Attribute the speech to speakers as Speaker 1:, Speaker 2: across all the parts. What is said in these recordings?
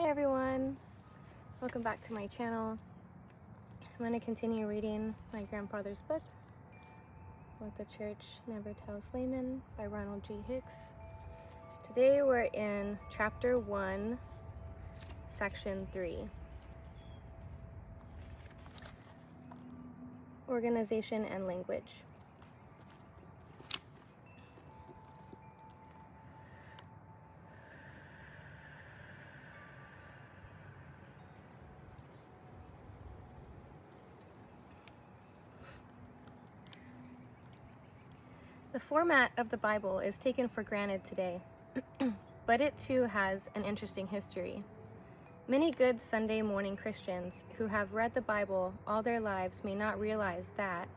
Speaker 1: Hey everyone, welcome back to my channel. I'm going to continue reading my grandfather's book, What the Church Never Tells Laymen by Ronald Hicks. Today we're in chapter 1, section 3. Organization and language. The format of the Bible is taken for granted today, but it too has an interesting history. Many good Sunday morning Christians who have read the Bible all their lives may not realize that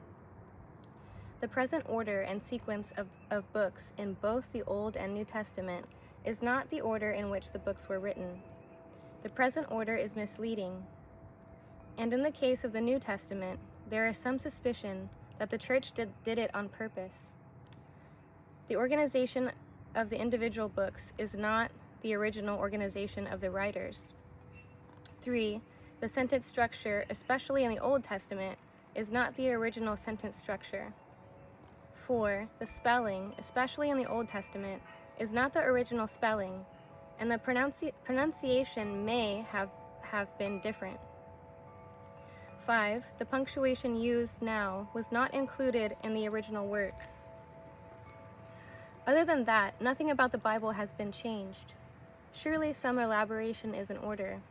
Speaker 1: the present order and sequence of books in both the Old and New Testament is not the order in which the books were written. The present order is misleading, and in the case of the New Testament, there is some suspicion that the church did it on purpose. The organization of the individual books is not the original organization of the writers. 3. The sentence structure, especially in the Old Testament, is not the original sentence structure. 4. The spelling, especially in the Old Testament, is not the original spelling, and the pronunciation may have been different. 5. The punctuation used now was not included in the original works. Other than that, nothing about the Bible has been changed. Surely some elaboration is in order.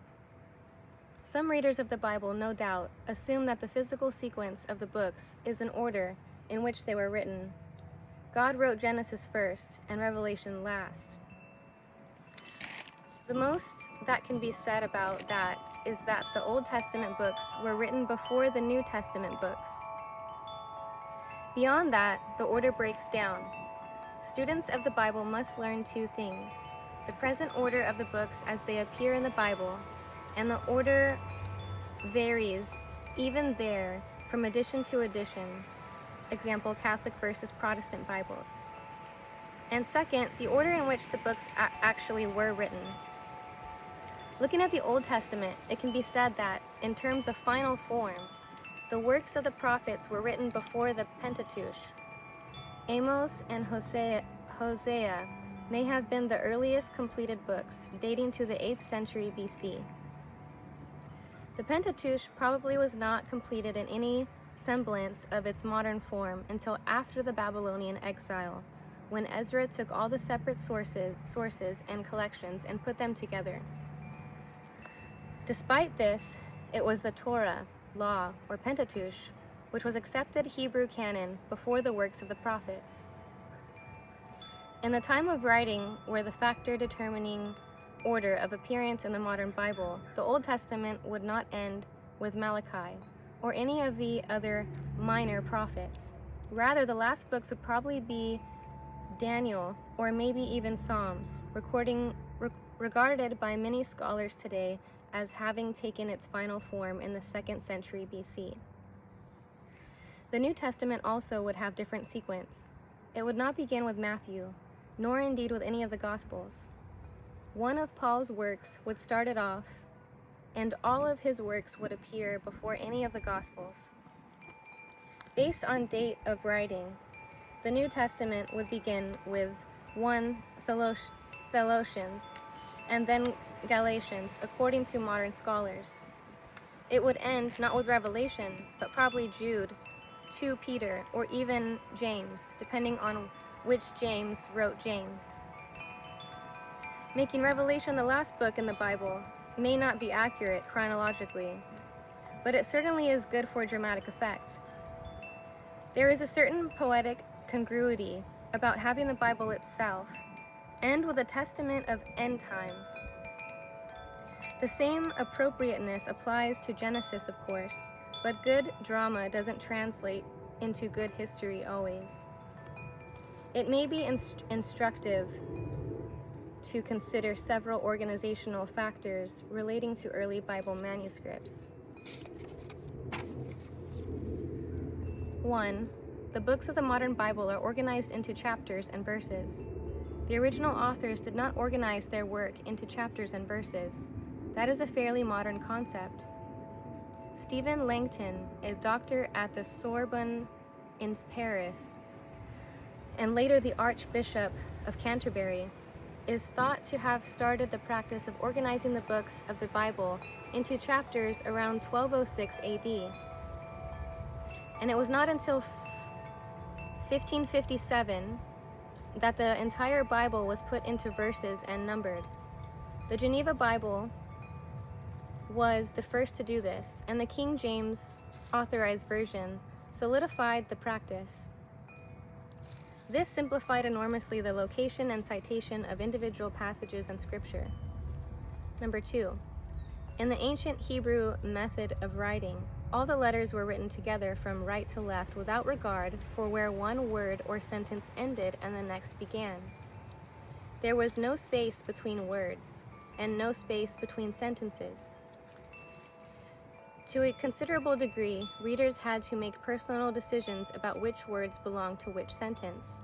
Speaker 1: Some readers of the Bible, no doubt, assume that the physical sequence of the books is in order in which they were written. God wrote Genesis first and Revelation last. The most that can be said about that is that the Old Testament books were written before the New Testament books. Beyond that, the order breaks down. Students of the Bible must learn two things: the present order of the books as they appear in the Bible, and the order varies even there from edition to edition. Example, Catholic versus Protestant Bibles. And second, the order in which the books actually were written. Looking at the Old Testament, it can be said that, in terms of final form, the works of the prophets were written before the Pentateuch. Amos and Hosea may have been the earliest completed books, dating to the 8th century BC. The Pentateuch probably was not completed in any semblance of its modern form until after the Babylonian exile, when Ezra took all the separate sources and collections and put them together. Despite this, it was the Torah, law, or Pentateuch, which was accepted Hebrew canon before the works of the prophets. In the time of writing were the factor determining order of appearance in the modern Bible, the Old Testament would not end with Malachi or any of the other minor prophets. Rather, the last books would probably be Daniel or maybe even Psalms, regarded by many scholars today as having taken its final form in the 2nd century BC. The New Testament also would have different sequence. It would not begin with Matthew, nor indeed with any of the Gospels. One of Paul's works would start it off, and all of his works would appear before any of the Gospels. Based on date of writing, the New Testament would begin with 1 Thessalonians, and then Galatians, according to modern scholars. It would end not with Revelation, but probably Jude, 2 Peter, or even James, depending on which James wrote James. Making Revelation the last book in the Bible may not be accurate chronologically, but it certainly is good for dramatic effect. There is a certain poetic congruity about having the Bible itself end with a testament of end times. The same appropriateness applies to Genesis, of course, but good drama doesn't translate into good history always. It may be instructive to consider several organizational factors relating to early Bible manuscripts. 1. The books of the modern Bible are organized into chapters and verses. The original authors did not organize their work into chapters and verses. That is a fairly modern concept. Stephen Langton, a doctor at the Sorbonne in Paris, and later the Archbishop of Canterbury, is thought to have started the practice of organizing the books of the Bible into chapters around 1206 AD. And it was not until 1557 that the entire Bible was put into verses and numbered. The Geneva Bible was the first to do this, and the King James Authorized Version solidified the practice. This simplified enormously the location and citation of individual passages in Scripture. Number 2, in the ancient Hebrew method of writing, all the letters were written together from right to left without regard for where one word or sentence ended and the next began. There was no space between words, and no space between sentences. To a considerable degree, readers had to make personal decisions about which words belonged to which sentence.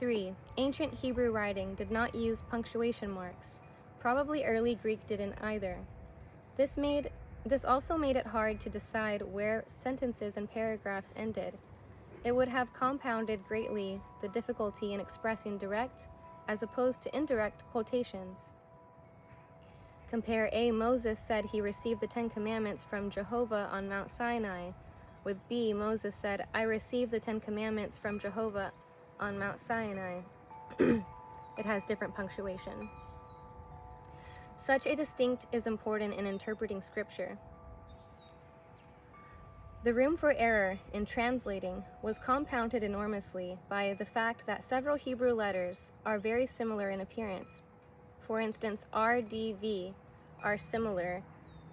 Speaker 1: 3. Ancient Hebrew writing did not use punctuation marks. Probably early Greek didn't either. This also made it hard to decide where sentences and paragraphs ended. It would have compounded greatly the difficulty in expressing direct as opposed to indirect quotations. Compare A. Moses said he received the Ten Commandments from Jehovah on Mount Sinai, with B. Moses said, I received the Ten Commandments from Jehovah on Mount Sinai. It has different punctuation. Such a distinct is important in interpreting Scripture. The room for error in translating was compounded enormously by the fact that several Hebrew letters are very similar in appearance. For instance, RDV are similar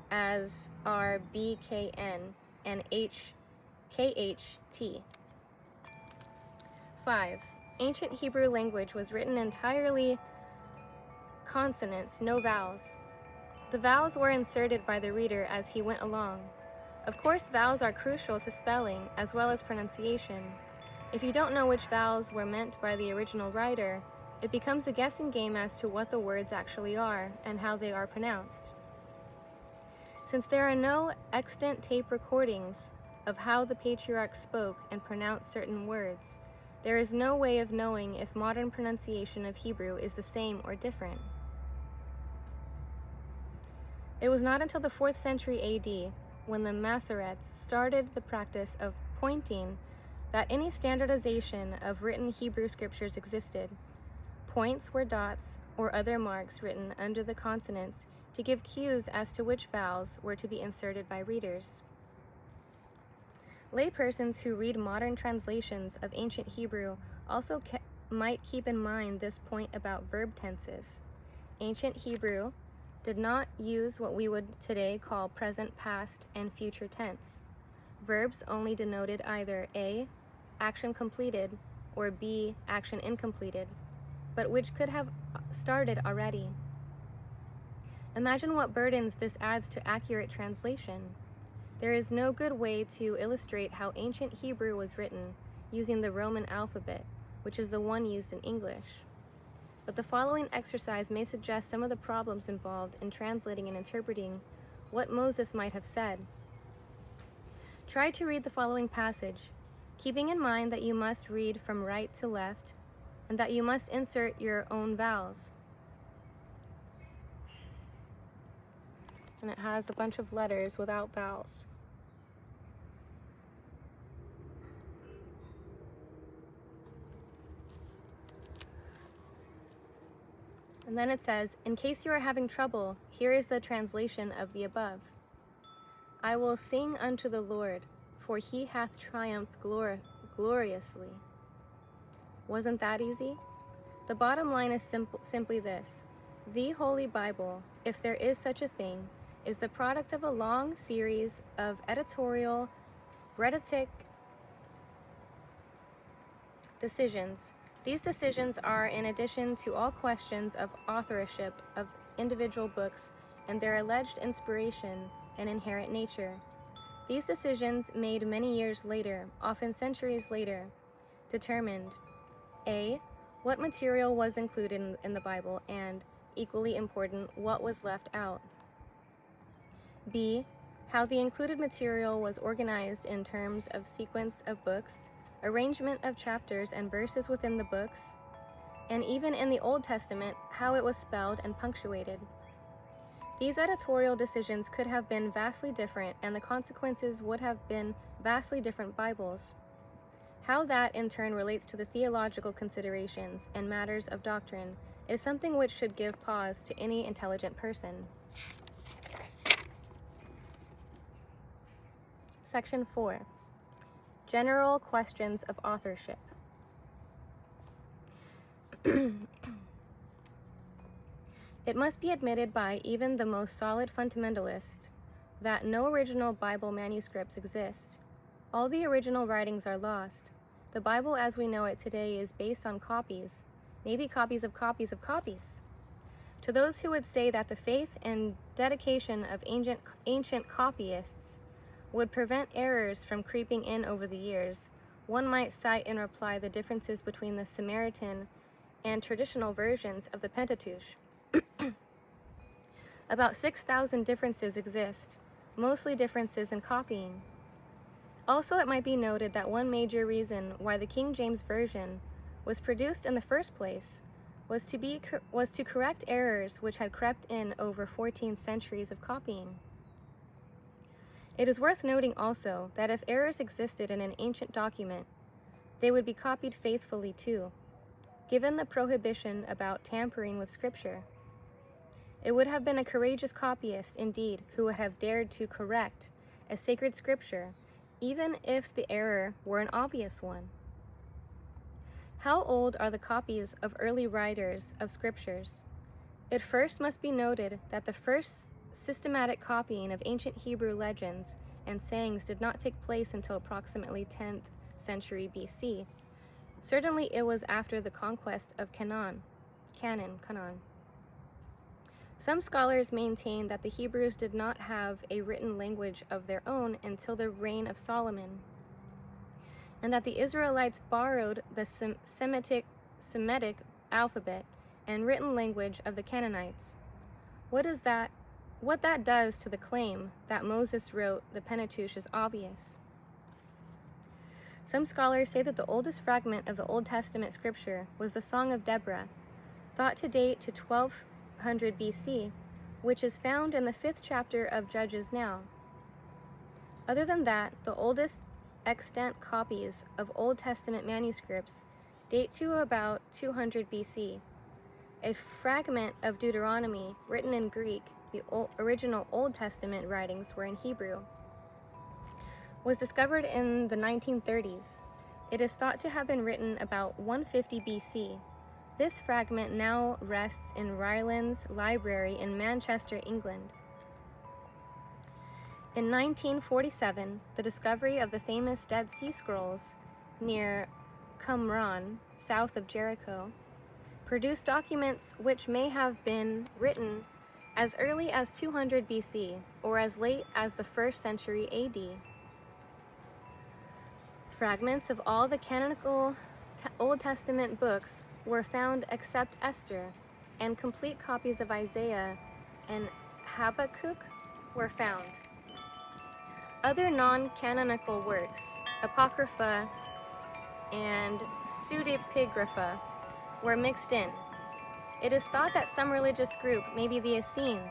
Speaker 1: as are BKN and HKHT. 5. Ancient Hebrew language was written entirely consonants, no vowels. The vowels were inserted by the reader as he went along. Of course, vowels are crucial to spelling as well as pronunciation. If you don't know which vowels were meant by the original writer, it becomes a guessing game as to what the words actually are and how they are pronounced. Since there are no extant tape recordings of how the patriarchs spoke and pronounced certain words, there is no way of knowing if modern pronunciation of Hebrew is the same or different. It was not until the 4th century AD, when the Masoretes started the practice of pointing, that any standardization of written Hebrew scriptures existed. Points were dots or other marks written under the consonants to give cues as to which vowels were to be inserted by readers. Laypersons who read modern translations of ancient Hebrew also might keep in mind this point about verb tenses. Ancient Hebrew did not use what we would today call present, past, and future tense. Verbs only denoted either A, action completed, or B, action incompleted, but which could have started already. Imagine what burdens this adds to accurate translation. There is no good way to illustrate how ancient Hebrew was written using the Roman alphabet, which is the one used in English. But the following exercise may suggest some of the problems involved in translating and interpreting what Moses might have said. Try to read the following passage, keeping in mind that you must read from right to left and that you must insert your own vowels. And it has a bunch of letters without vowels. And then it says, in case you are having trouble, here is the translation of the above. I will sing unto the Lord, for he hath triumphed gloriously. Wasn't that easy? The bottom line is simply this. The Holy Bible, if there is such a thing, is the product of a long series of editorial, rhetoric decisions. These decisions are in addition to all questions of authorship of individual books and their alleged inspiration and inherent nature. These decisions, made many years later, often centuries later, determined A. What material was included in the Bible, and equally important, what was left out. B. How the included material was organized in terms of sequence of books, arrangement of chapters and verses within the books, and even in the Old Testament, how it was spelled and punctuated. These editorial decisions could have been vastly different, and the consequences would have been vastly different Bibles. How that, in turn, relates to the theological considerations and matters of doctrine is something which should give pause to any intelligent person. Section 4. General questions of authorship. It must be admitted by even the most solid fundamentalist that no original Bible manuscripts exist. All the original writings are lost. The Bible as we know it today is based on copies, maybe copies of copies of copies. To those who would say that the faith and dedication of ancient copyists would prevent errors from creeping in over the years, one might cite in reply the differences between the Samaritan and traditional versions of the Pentateuch. About 6,000 differences exist, mostly differences in copying. Also, it might be noted that one major reason why the King James Version was produced in the first place was to correct errors which had crept in over 14 centuries of copying. It is worth noting also that if errors existed in an ancient document, they would be copied faithfully too, given the prohibition about tampering with Scripture. It would have been a courageous copyist, indeed, who would have dared to correct a sacred Scripture, even if the error were an obvious one. How old are the copies of early writers of Scriptures? It first must be noted that the first systematic copying of ancient Hebrew legends and sayings did not take place until approximately 10th century BC. Certainly it was after the conquest of Canaan. Some scholars maintain that the Hebrews did not have a written language of their own until the reign of Solomon, and that the Israelites borrowed the Semitic alphabet and written language of the Canaanites. What that does to the claim that Moses wrote the Pentateuch is obvious. Some scholars say that the oldest fragment of the Old Testament scripture was the Song of Deborah, thought to date to 1200 BC, which is found in the 5th chapter of Judges now. Other than that, the oldest extant copies of Old Testament manuscripts date to about 200 BC. A fragment of Deuteronomy, written in Greek, the original Old Testament writings were in Hebrew, was discovered in the 1930s. It is thought to have been written about 150 BC. This fragment now rests in Ryland's Library in Manchester, England. In 1947, the discovery of the famous Dead Sea Scrolls near Qumran, south of Jericho, produced documents which may have been written as early as 200 BC or as late as the 1st century AD. Fragments of all the canonical Old Testament books were found except Esther, and complete copies of Isaiah and Habakkuk were found. Other non-canonical works, Apocrypha and Pseudepigrapha, were mixed in. It is thought that some religious group, maybe the Essenes,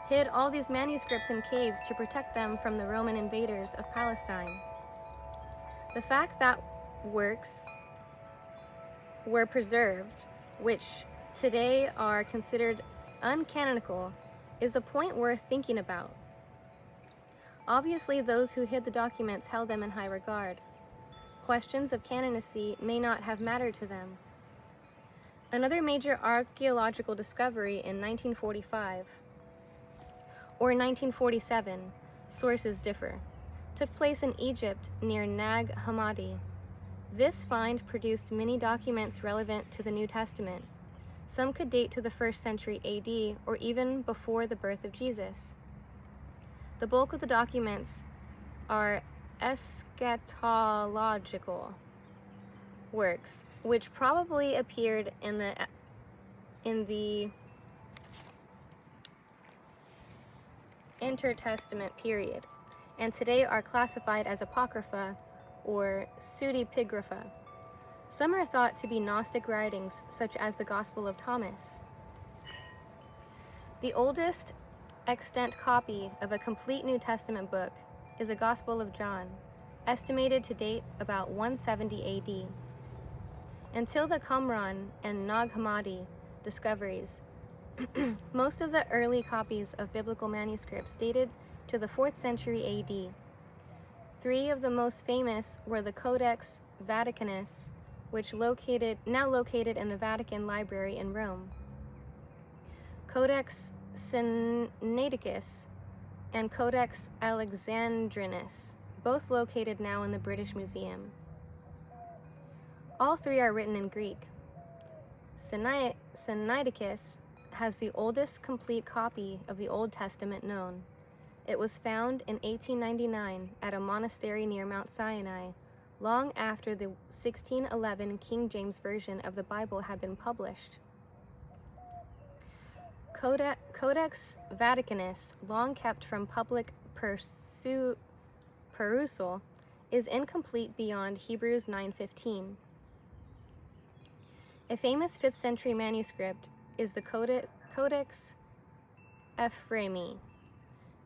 Speaker 1: hid all these manuscripts in caves to protect them from the Roman invaders of Palestine. The fact that works were preserved, which today are considered uncanonical, is a point worth thinking about. Obviously, those who hid the documents held them in high regard. Questions of canonicy may not have mattered to them. Another major archaeological discovery in 1945 or 1947, sources differ, took place in Egypt near Nag Hammadi. This find produced many documents relevant to the New Testament. Some could date to the 1st century AD or even before the birth of Jesus. The bulk of the documents are eschatological works, which probably appeared in the intertestament period, and today are classified as apocrypha or pseudepigrapha. Some are thought to be Gnostic writings, such as the Gospel of Thomas. The oldest extant copy of a complete New Testament book is a Gospel of John, estimated to date about 170 AD. Until the Qumran and Nag Hammadi discoveries, most of the early copies of biblical manuscripts dated to the 4th century AD. Three of the most famous were the Codex Vaticanus, which now located in the Vatican Library in Rome, Codex Sinaiticus, and Codex Alexandrinus, both located now in the British Museum. All three are written in Greek. Sinaiticus has the oldest complete copy of the Old Testament known. It was found in 1899 at a monastery near Mount Sinai, long after the 1611 King James Version of the Bible had been published. Codex Vaticanus, long kept from public perusal, is incomplete beyond Hebrews 9:15. A famous 5th century manuscript is the Codex Ephraimi,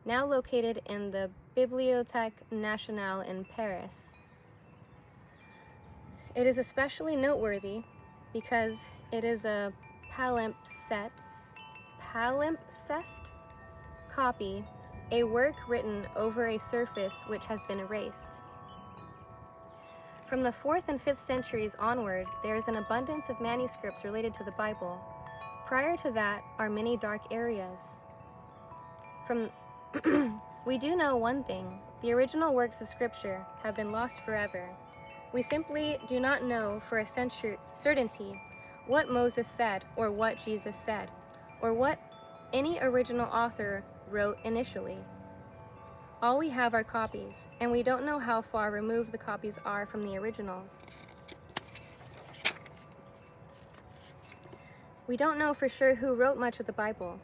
Speaker 1: now located in the Bibliothèque Nationale in Paris. It is especially noteworthy because it is a palimpsest copy, a work written over a surface which has been erased. From the 4th and 5th centuries onward, there is an abundance of manuscripts related to the Bible. Prior to that are many dark areas. We do know one thing: the original works of Scripture have been lost forever. We simply do not know for a certainty what Moses said, or what Jesus said, or what any original author wrote initially. All we have are copies, and we don't know how far removed the copies are from the originals. We don't know for sure who wrote much of the Bible.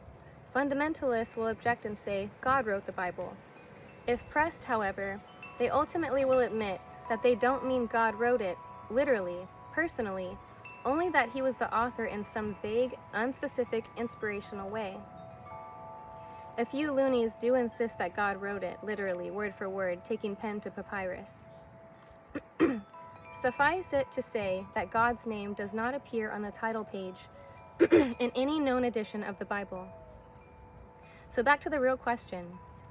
Speaker 1: Fundamentalists will object and say God wrote the Bible. If pressed, however, they ultimately will admit that they don't mean God wrote it, literally, personally, only that he was the author in some vague, unspecific, inspirational way. A few loonies do insist that God wrote it, literally, word for word, taking pen to papyrus. Suffice it to say that God's name does not appear on the title page in any known edition of the Bible. So back to the real question.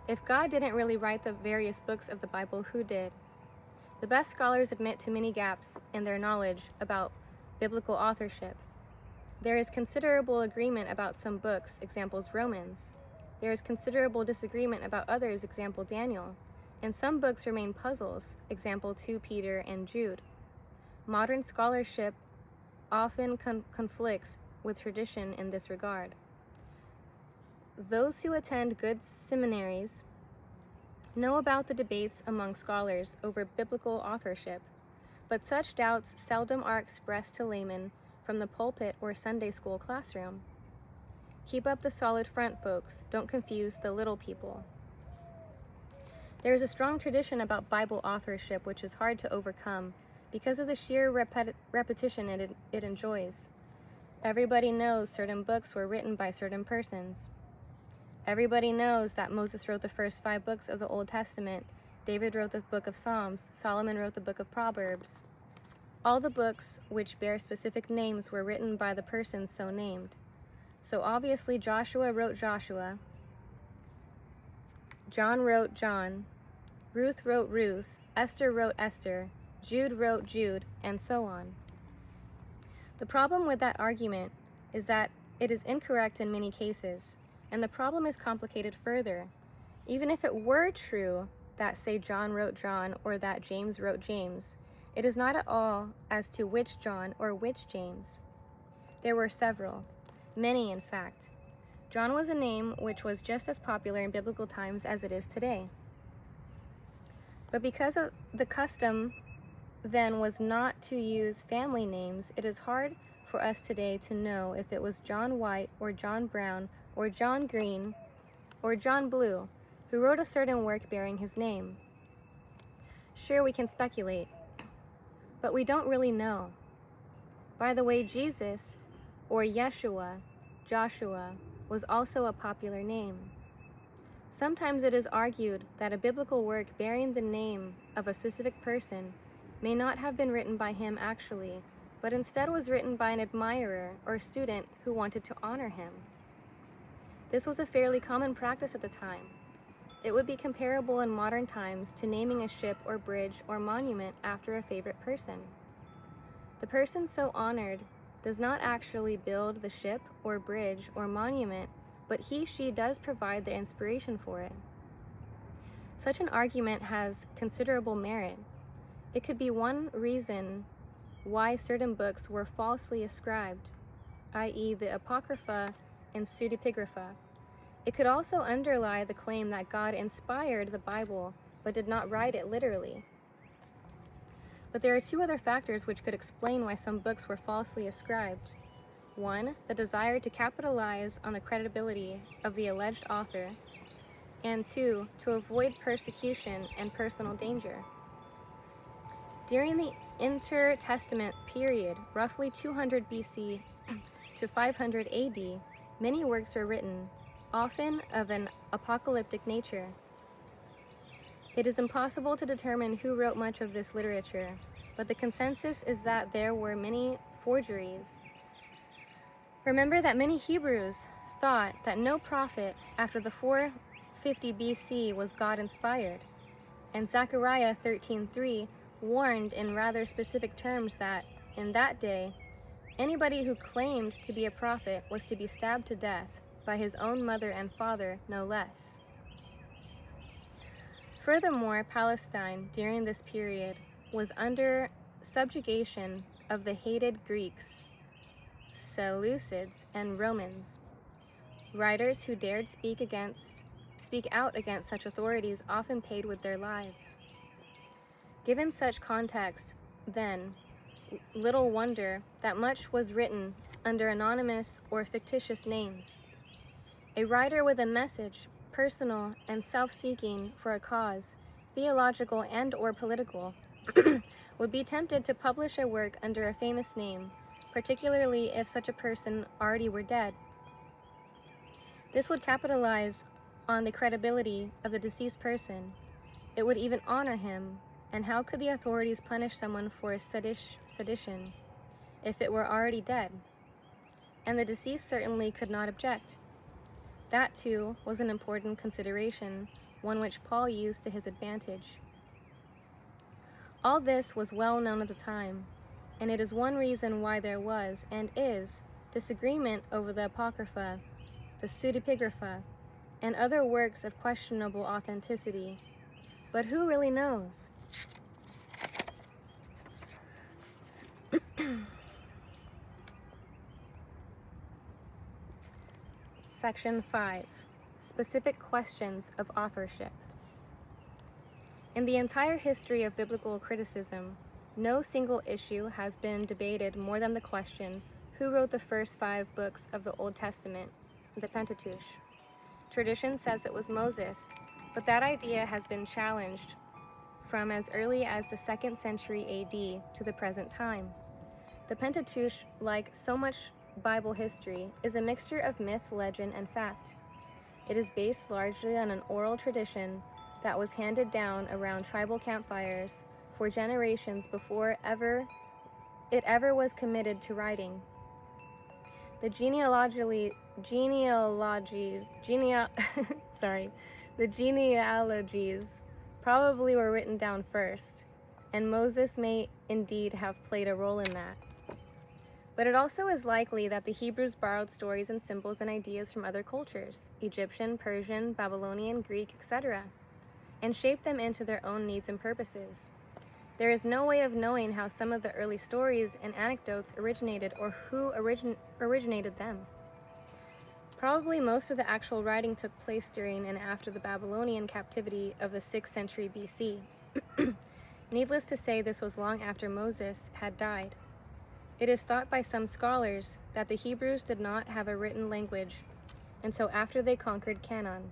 Speaker 1: If God didn't really write the various books of the Bible, who did? The best scholars admit to many gaps in their knowledge about biblical authorship. There is considerable agreement about some books, examples Romans. There is considerable disagreement about others, example Daniel. And some books remain puzzles, example 2 Peter and Jude. Modern scholarship often conflicts with tradition in this regard. Those who attend good seminaries know about the debates among scholars over biblical authorship, but such doubts seldom are expressed to laymen from the pulpit or Sunday school classroom. Keep up the solid front, folks. Don't confuse the little people. There is a strong tradition about Bible authorship which is hard to overcome because of the sheer repetition it enjoys. Everybody knows certain books were written by certain persons. Everybody knows that Moses wrote the first 5 books of the Old Testament, David wrote the book of Psalms, Solomon wrote the book of Proverbs. All the books which bear specific names were written by the persons so named. So obviously Joshua wrote Joshua, John wrote John, Ruth wrote Ruth, Esther wrote Esther, Jude wrote Jude, and so on. The problem with that argument is that it is incorrect in many cases. And the problem is complicated further. Even if it were true that, say, John wrote John or that James wrote James, it is not at all as to which John or which James. There were several, many in fact. John was a name which was just as popular in biblical times as it is today. But because of the custom then was not to use family names, it is hard for us today to know if it was John White or John Brown or John Green or John Blue, who wrote a certain work bearing his name. Sure, we can speculate, but we don't really know. By the way, Jesus, or Yeshua, Joshua, was also a popular name. Sometimes it is argued that a biblical work bearing the name of a specific person may not have been written by him actually, but instead was written by an admirer or student who wanted to honor him. This was a fairly common practice at the time. It would be comparable in modern times to naming a ship or bridge or monument after a favorite person. The person so honored does not actually build the ship or bridge or monument, but she does provide the inspiration for it. Such an argument has considerable merit. It could be one reason why certain books were falsely ascribed, i.e. the Apocrypha and Pseudepigrapha. It could also underlie the claim that God inspired the Bible but did not write it literally. But there are two other factors which could explain why some books were falsely ascribed. One, the desire to capitalize on the credibility of the alleged author, and two, to avoid persecution and personal danger. During the intertestament period, roughly 200 BC to 500 AD, many works were written, often of an apocalyptic nature. It is impossible to determine who wrote much of this literature, but the consensus is that there were many forgeries. Remember that many Hebrews thought that no prophet after the 450 BC was God-inspired, and Zechariah 13:3 warned in rather specific terms that, in that day, anybody who claimed to be a prophet was to be stabbed to death by his own mother and father, no less. Furthermore, Palestine during this period was under subjugation of the hated Greeks, Seleucids, and Romans. Writers who dared speak out against such authorities often paid with their lives. Given such context, then, little wonder that much was written under anonymous or fictitious names. A writer with a message, personal and self-seeking for a cause, theological and/or political, would be tempted to publish a work under a famous name, particularly if such a person already were dead. This would capitalize on the credibility of the deceased person. It would even honor him, and how could the authorities punish someone for sedition if it were already dead? And the deceased certainly could not object. That, too, was an important consideration, one which Paul used to his advantage. All this was well known at the time, and it is one reason why there was, and is, disagreement over the Apocrypha, the Pseudepigrapha, and other works of questionable authenticity. But who really knows? Section 5. Specific questions of authorship. In the entire history of biblical criticism, no single issue has been debated more than the question, who wrote the first 5 books of the Old Testament, the Pentateuch? Tradition says it was Moses, but that idea has been challenged from as early as the 2nd century AD to the present time. The Pentateuch, like so much Bible history, is a mixture of myth, legend, and fact. It is based largely on an oral tradition that was handed down around tribal campfires for generations before it ever was committed to writing. The genealogies probably were written down first, and Moses may indeed have played a role in that. But it also is likely that the Hebrews borrowed stories and symbols and ideas from other cultures, Egyptian, Persian, Babylonian, Greek, etc., and shaped them into their own needs and purposes. There is no way of knowing how some of the early stories and anecdotes originated or who originated them. Probably most of the actual writing took place during and after the Babylonian captivity of the 6th century BC. Needless to say, this was long after Moses had died. It is thought by some scholars that the Hebrews did not have a written language until after they conquered Canaan,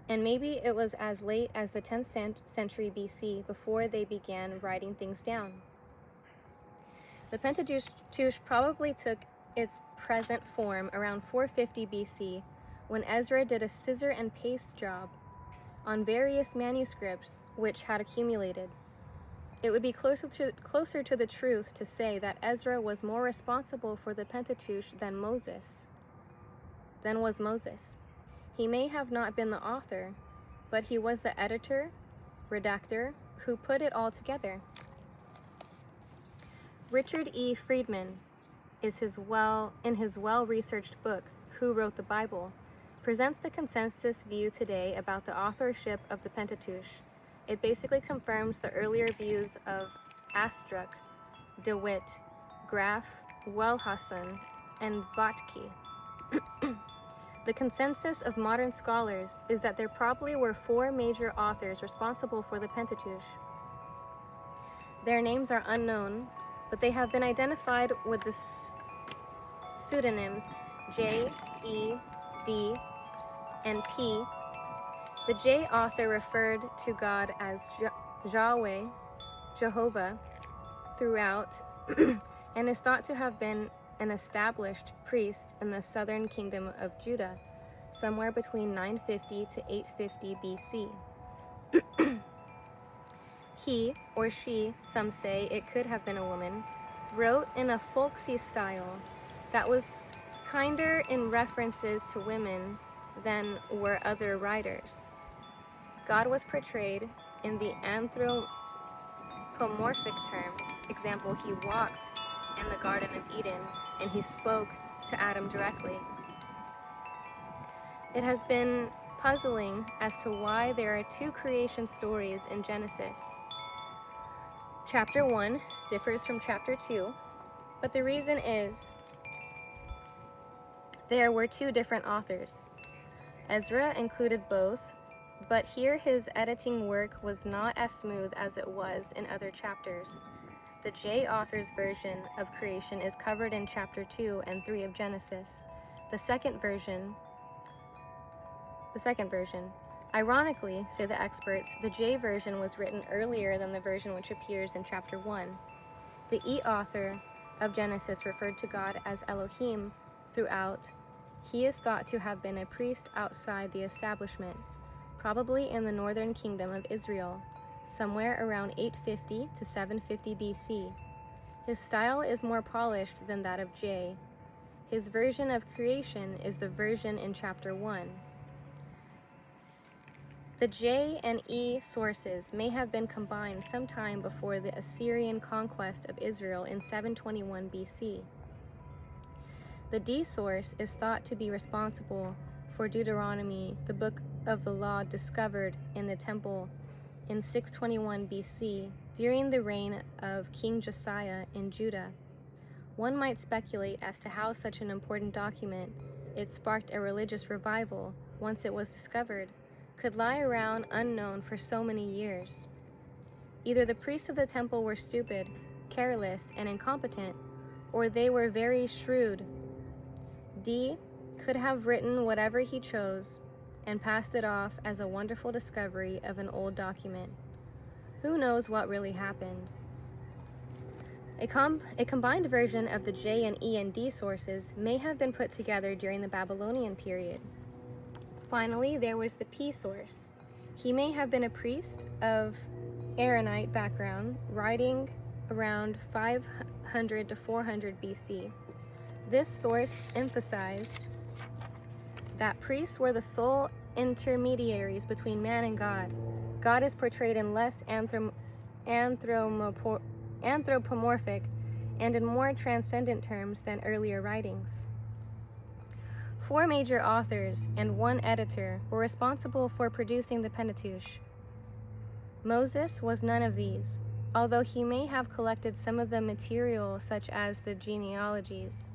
Speaker 1: and maybe it was as late as the 10th century BC before they began writing things down. The Pentateuch probably took its present form around 450 BC, when Ezra did a scissor and paste job on various manuscripts which had accumulated. It would be closer to the truth to say that Ezra was more responsible for the Pentateuch than was Moses. He may have not been the author, but he was the editor, redactor, who put it all together. Richard E. Friedman, in his well-researched book, Who Wrote the Bible, presents the consensus view today about the authorship of the Pentateuch. It basically confirms the earlier views of Astruc, DeWitt, Graff, Wellhausen, and Vatke. The consensus of modern scholars is that there probably were 4 major authors responsible for the Pentateuch. Their names are unknown, but they have been identified with the pseudonyms J, E, D, and P. The J author referred to God as Yahweh, Jehovah, throughout, and is thought to have been an established priest in the southern kingdom of Judah, somewhere between 950 to 850 BC. He, or she, some say it could have been a woman, wrote in a folksy style that was kinder in references to women than were other writers. God was portrayed in the anthropomorphic terms. Example, he walked in the Garden of Eden and he spoke to Adam directly. It has been puzzling as to why there are 2 creation stories in Genesis. Chapter 1 differs from chapter 2, but the reason is there were 2 different authors. Ezra included both, but here his editing work was not as smooth as it was in other chapters. The J author's version of creation is covered in chapter 2 and 3 of Genesis. The second version, ironically, say the experts, the J version was written earlier than the version which appears in chapter 1. The E author of Genesis referred to God as Elohim throughout. He is thought to have been a priest outside the establishment, probably in the northern kingdom of Israel, somewhere around 850 to 750 BC. His style is more polished than that of J. His version of creation is the version in chapter 1. The J and E sources may have been combined sometime before the Assyrian conquest of Israel in 721 BC. The D source is thought to be responsible for Deuteronomy, the book of the law discovered in the temple in 621 BC during the reign of King Josiah in Judah. One might speculate as to how such an important document, it sparked a religious revival once it was discovered, could lie around unknown for so many years. Either the priests of the temple were stupid, careless, and incompetent, or they were very shrewd. D could have written whatever he chose and passed it off as a wonderful discovery of an old document. Who knows what really happened? A combined version of the J and E and D sources may have been put together during the Babylonian period. Finally, there was the P source. He may have been a priest of Aaronite background, writing around 500 to 400 BC. This source emphasized that priests were the sole intermediaries between man and God. God is portrayed in less anthropomorphic and in more transcendent terms than earlier writings. 4 major authors and 1 editor were responsible for producing the Pentateuch. Moses was none of these, although he may have collected some of the material such as the genealogies.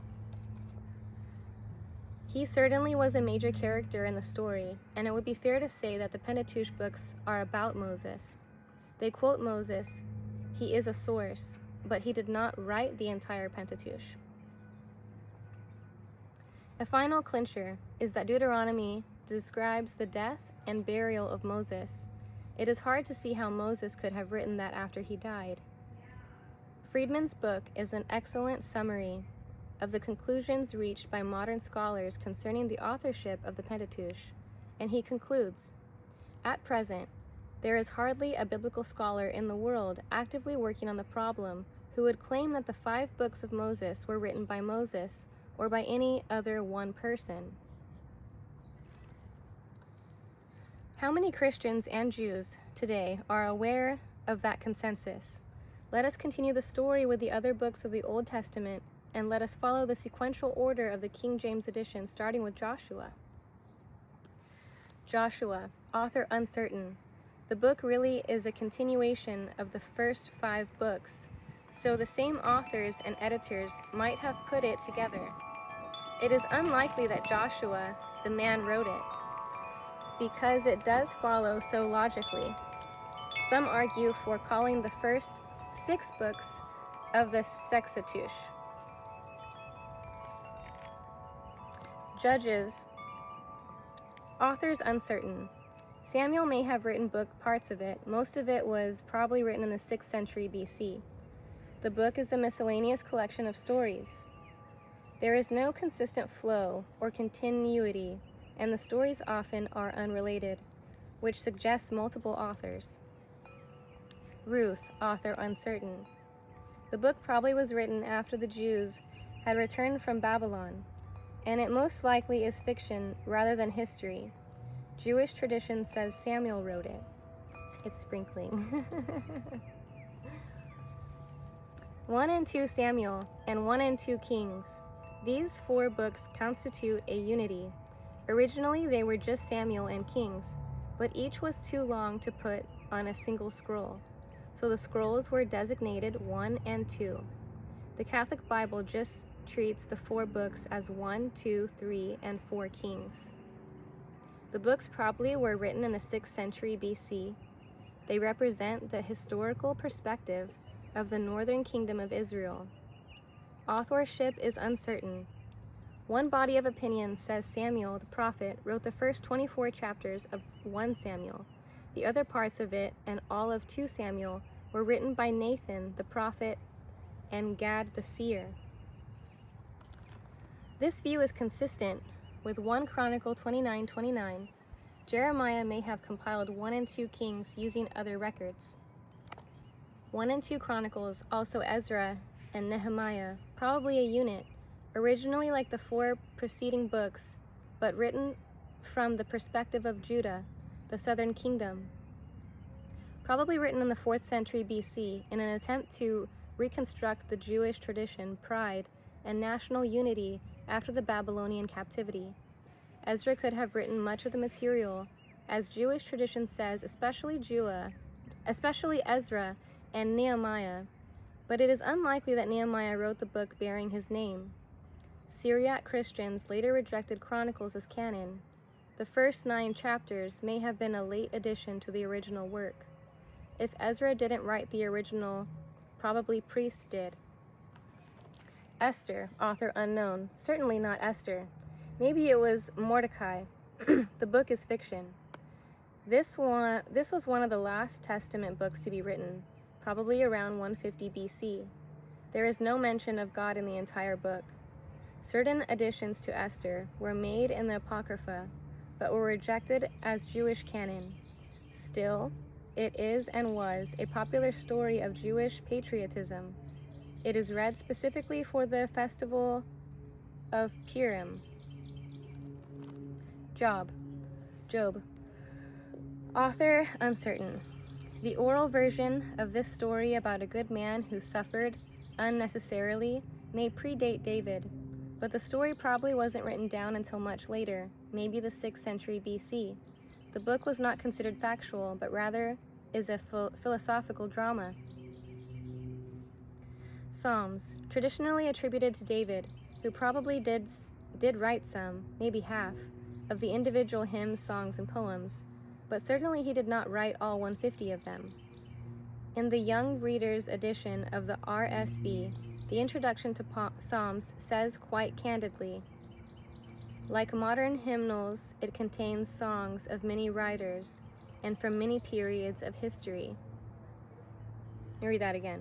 Speaker 1: He certainly was a major character in the story, and it would be fair to say that the Pentateuch books are about Moses. They quote Moses. He is a source, but he did not write the entire Pentateuch. A final clincher is that Deuteronomy describes the death and burial of Moses. It is hard to see how Moses could have written that after he died. Friedman's book is an excellent summary of the conclusions reached by modern scholars concerning the authorship of the Pentateuch, and he concludes, "At present, there is hardly a biblical scholar in the world actively working on the problem who would claim that the 5 books of Moses were written by Moses or by any other one person." How many Christians and Jews today are aware of that consensus? Let us continue the story with the other books of the Old Testament, and let us follow the sequential order of the King James edition, starting with Joshua. Joshua, author uncertain. The book really is a continuation of the first 5 books, so the same authors and editors might have put it together. It is unlikely that Joshua, the man, wrote it, because it does follow so logically. Some argue for calling the first 6 books of the Sects. Judges, authors uncertain. Samuel may have written parts of it. Most of it was probably written in the 6th century BC. The book is a miscellaneous collection of stories. There is no consistent flow or continuity, and the stories often are unrelated, which suggests multiple authors. Ruth, author uncertain. The book probably was written after the Jews had returned from Babylon, and it most likely is fiction rather than history. Jewish tradition says Samuel wrote it. It's sprinkling. 1 and 2 Samuel and 1 and 2 Kings. These 4 books constitute a unity. Originally, they were just Samuel and Kings, but each was too long to put on a single scroll, so the scrolls were designated 1 and 2. The Catholic Bible just treats the 4 books as 1, 2, 3, and 4 Kings. The books probably were written in the 6th century BC. They represent the historical perspective of the northern kingdom of Israel. Authorship is uncertain. One body of opinion says Samuel the prophet wrote the first 24 chapters of 1 Samuel. The other parts of it and all of 2 Samuel were written by Nathan the prophet and Gad the seer. This view is consistent with 1 Chronicle 29:29. Jeremiah may have compiled 1 and 2 Kings using other records. 1 and 2 Chronicles, also Ezra and Nehemiah, probably a unit, originally like the 4 preceding books, but written from the perspective of Judah, the southern kingdom. Probably written in the 4th century BC in an attempt to reconstruct the Jewish tradition, pride, and national unity after the Babylonian captivity. Ezra could have written much of the material, as Jewish tradition says, especially Ezra and Nehemiah, but it is unlikely that Nehemiah wrote the book bearing his name. Syriac Christians later rejected Chronicles as canon. The first 9 chapters may have been a late addition to the original work. If Ezra didn't write the original, probably priests did. Esther, author unknown. Certainly not Esther. Maybe it was Mordecai. The book is fiction. This was one of the last Testament books to be written, probably around 150 BC. There is no mention of God in the entire book. Certain additions to Esther were made in the Apocrypha, but were rejected as Jewish canon. Still, it is and was a popular story of Jewish patriotism. It is read specifically for the festival of Purim. Job. Author uncertain. The oral version of this story about a good man who suffered unnecessarily may predate David, but the story probably wasn't written down until much later, maybe the 6th century BC. The book was not considered factual, but rather is a philosophical drama. Psalms, traditionally attributed to David, who probably did write some, maybe half, of the individual hymns, songs, and poems, but certainly he did not write all 150 of them. In the Young Reader's edition of the RSV, the introduction to Psalms says quite candidly, Like modern hymnals, it contains songs of many writers and from many periods of history. Let me read that again.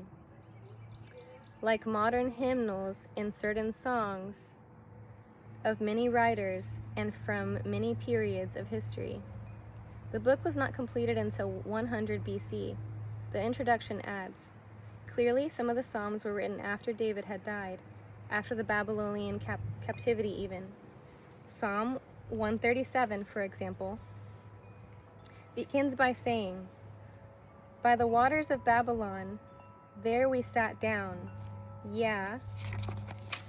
Speaker 1: Like modern hymnals in certain songs of many writers and from many periods of history. The book was not completed until 100 BC. The introduction adds, clearly some of the Psalms were written after David had died, after the Babylonian captivity even. Psalm 137, for example, begins by saying, by the waters of Babylon, there we sat down, yeah,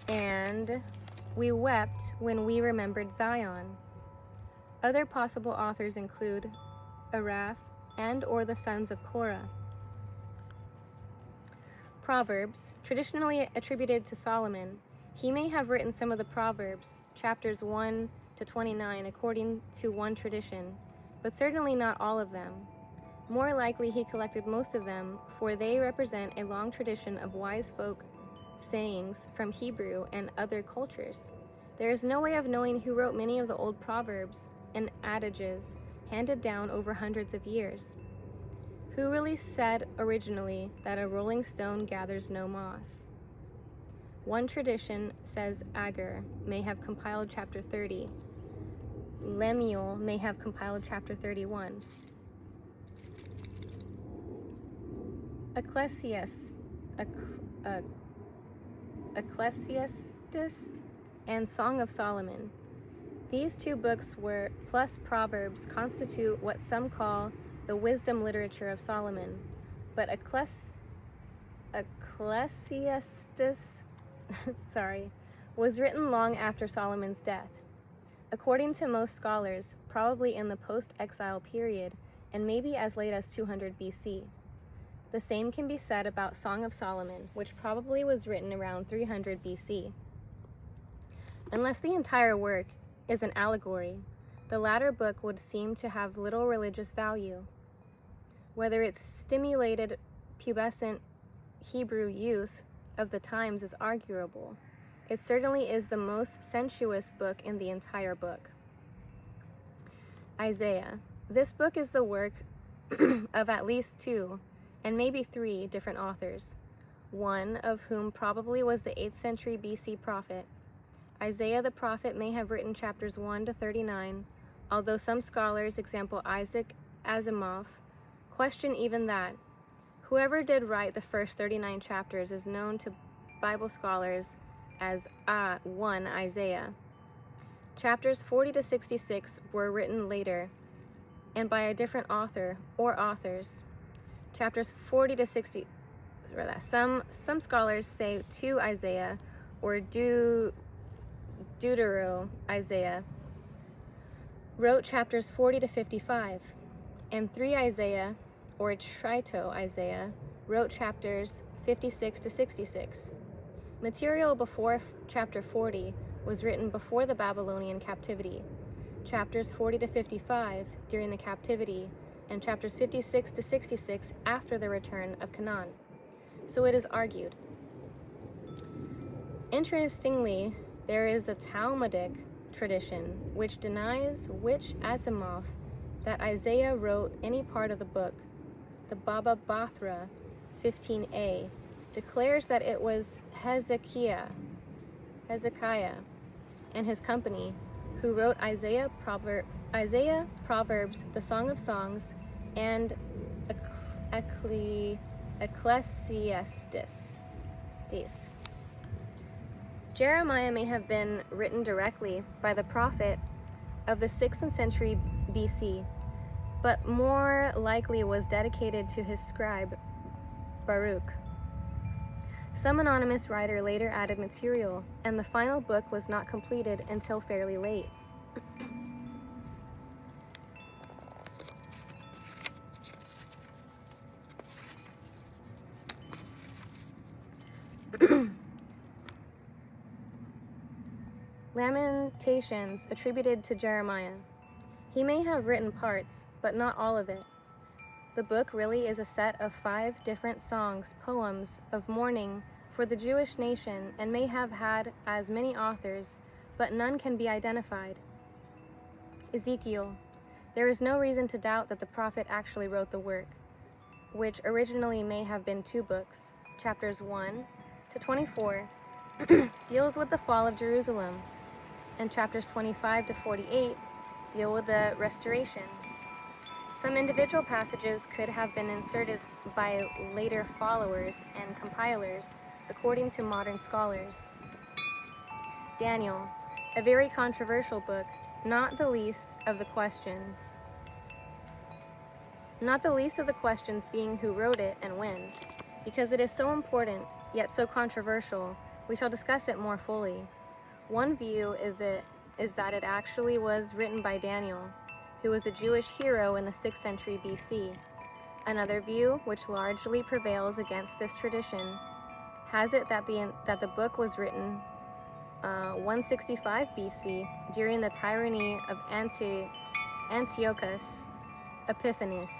Speaker 1: and we wept when we remembered Zion. Other possible authors include Asaph and or the sons of Korah. Proverbs, traditionally attributed to Solomon, he may have written some of the Proverbs, chapters 1 to 29, according to one tradition, but certainly not all of them. More likely he collected most of them, for they represent a long tradition of wise folk sayings from Hebrew and other cultures. There is no way of knowing who wrote many of the old proverbs and adages handed down over hundreds of years. Who really said originally that a rolling stone gathers no moss? One tradition says Agur may have compiled chapter 30. Lemuel may have compiled chapter 31. Ecclesiastes and Song of Solomon. These two books plus Proverbs constitute what some call the wisdom literature of Solomon, but Ecclesiastes was written long after Solomon's death. According to most scholars, probably in the post-exile period, and maybe as late as 200 BC. The same can be said about Song of Solomon, which probably was written around 300 BC. Unless the entire work is an allegory, the latter book would seem to have little religious value. Whether it stimulated pubescent Hebrew youth of the times is arguable. It certainly is the most sensuous book in the entire book. Isaiah. This book is the work of at least 2, and maybe 3 different authors, one of whom probably was the 8th century BC prophet. Isaiah the prophet may have written chapters 1 to 39, although some scholars, example Isaac Asimov, question even that. Whoever did write the first 39 chapters is known to Bible scholars as 1 Isaiah. Chapters 40 to 66 were written later and by a different author or authors. Chapters 40 to 60, some scholars say 2 Isaiah or Deutero Isaiah wrote chapters 40 to 55, and 3 Isaiah or Trito Isaiah wrote chapters 56 to 66. Material before chapter 40 was written before the Babylonian captivity, chapters 40 to 55 during the captivity, and chapters 56 to 66 after the return of Canaan. So it is argued. Interestingly, there is a Talmudic tradition which denies which Asimov that Isaiah wrote any part of the book. The Baba Bathra 15a declares that it was Hezekiah and his company who wrote Isaiah, Proverbs, the Song of Songs, and Ecclesiastes. Jeremiah may have been written directly by the prophet of the 6th century BC, but more likely was dedicated to his scribe, Baruch. Some anonymous writer later added material, and the final book was not completed until fairly late. Lamentations attributed to Jeremiah. He may have written parts, but not all of it. The book really is a set of 5 different songs, poems of mourning for the Jewish nation, and may have had as many authors, but none can be identified. Ezekiel. There is no reason to doubt that the prophet actually wrote the work, which originally may have been 2 books. Chapters 1 to 24 deals with the fall of Jerusalem, and chapters 25 to 48 deal with the restoration. Some individual passages could have been inserted by later followers and compilers, according to modern scholars. Daniel, a very controversial book, not the least of the questions being who wrote it and when. Because it is so important, yet so controversial, we shall discuss it more fully. One view is that it actually was written by Daniel, who was a Jewish hero in the 6th century BC. Another view, which largely prevails against this tradition, has it that the book was written 165 BC during the tyranny of Antiochus Epiphanes.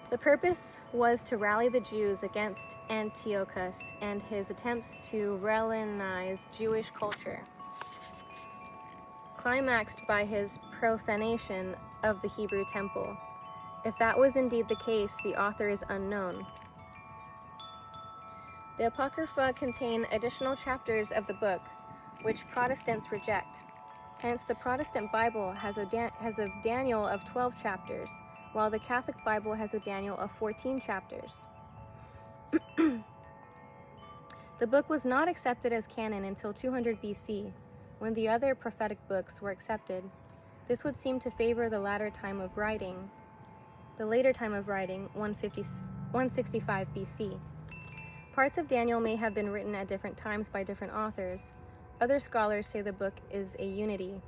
Speaker 1: The purpose was to rally the Jews against Antiochus and his attempts to Hellenize Jewish culture, climaxed by his profanation of the Hebrew temple. If that was indeed the case, the author is unknown. The Apocrypha contain additional chapters of the book, which Protestants reject. Hence, the Protestant Bible has a Daniel of 12 chapters, while the Catholic Bible has a Daniel of 14 chapters. The book was not accepted as canon until 200 BC, when the other prophetic books were accepted. This would seem to favor the later time of writing, 165 BC. Parts of Daniel may have been written at different times by different authors. Other scholars say the book is a unity.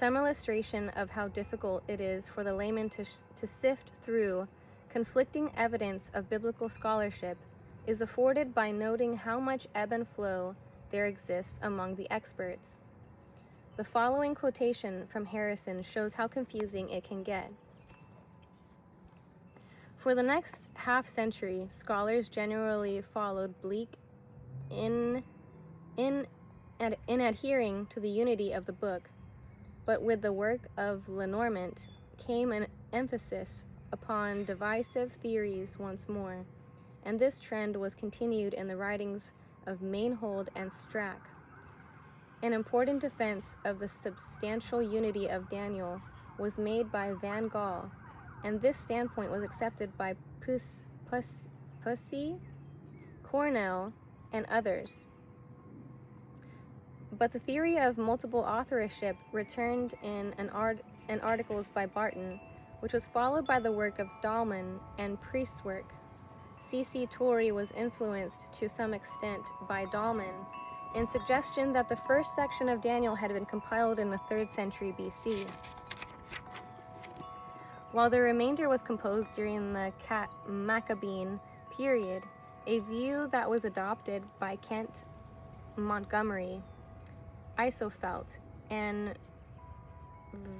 Speaker 1: Some illustration of how difficult it is for the layman to sift through conflicting evidence of biblical scholarship is afforded by noting how much ebb and flow there exists among the experts. The following quotation from Harrison shows how confusing it can get. For the next half-century, scholars generally followed Bleak in adhering to the unity of the book, but with the work of Lenormant came an emphasis upon divisive theories once more, and this trend was continued in the writings of Mainhold and Strack. An important defense of the substantial unity of Daniel was made by Van Gaal, and this standpoint was accepted by Pussy, Cornell, and others. But the theory of multiple authorship returned in articles by Barton, which was followed by the work of Dahlman and Priest's work. C.C. Torrey was influenced to some extent by Dahlman in suggestion that the first section of Daniel had been compiled in the 3rd century BC, while the remainder was composed during the Maccabean period, a view that was adopted by Kent Montgomery, Isofelt, and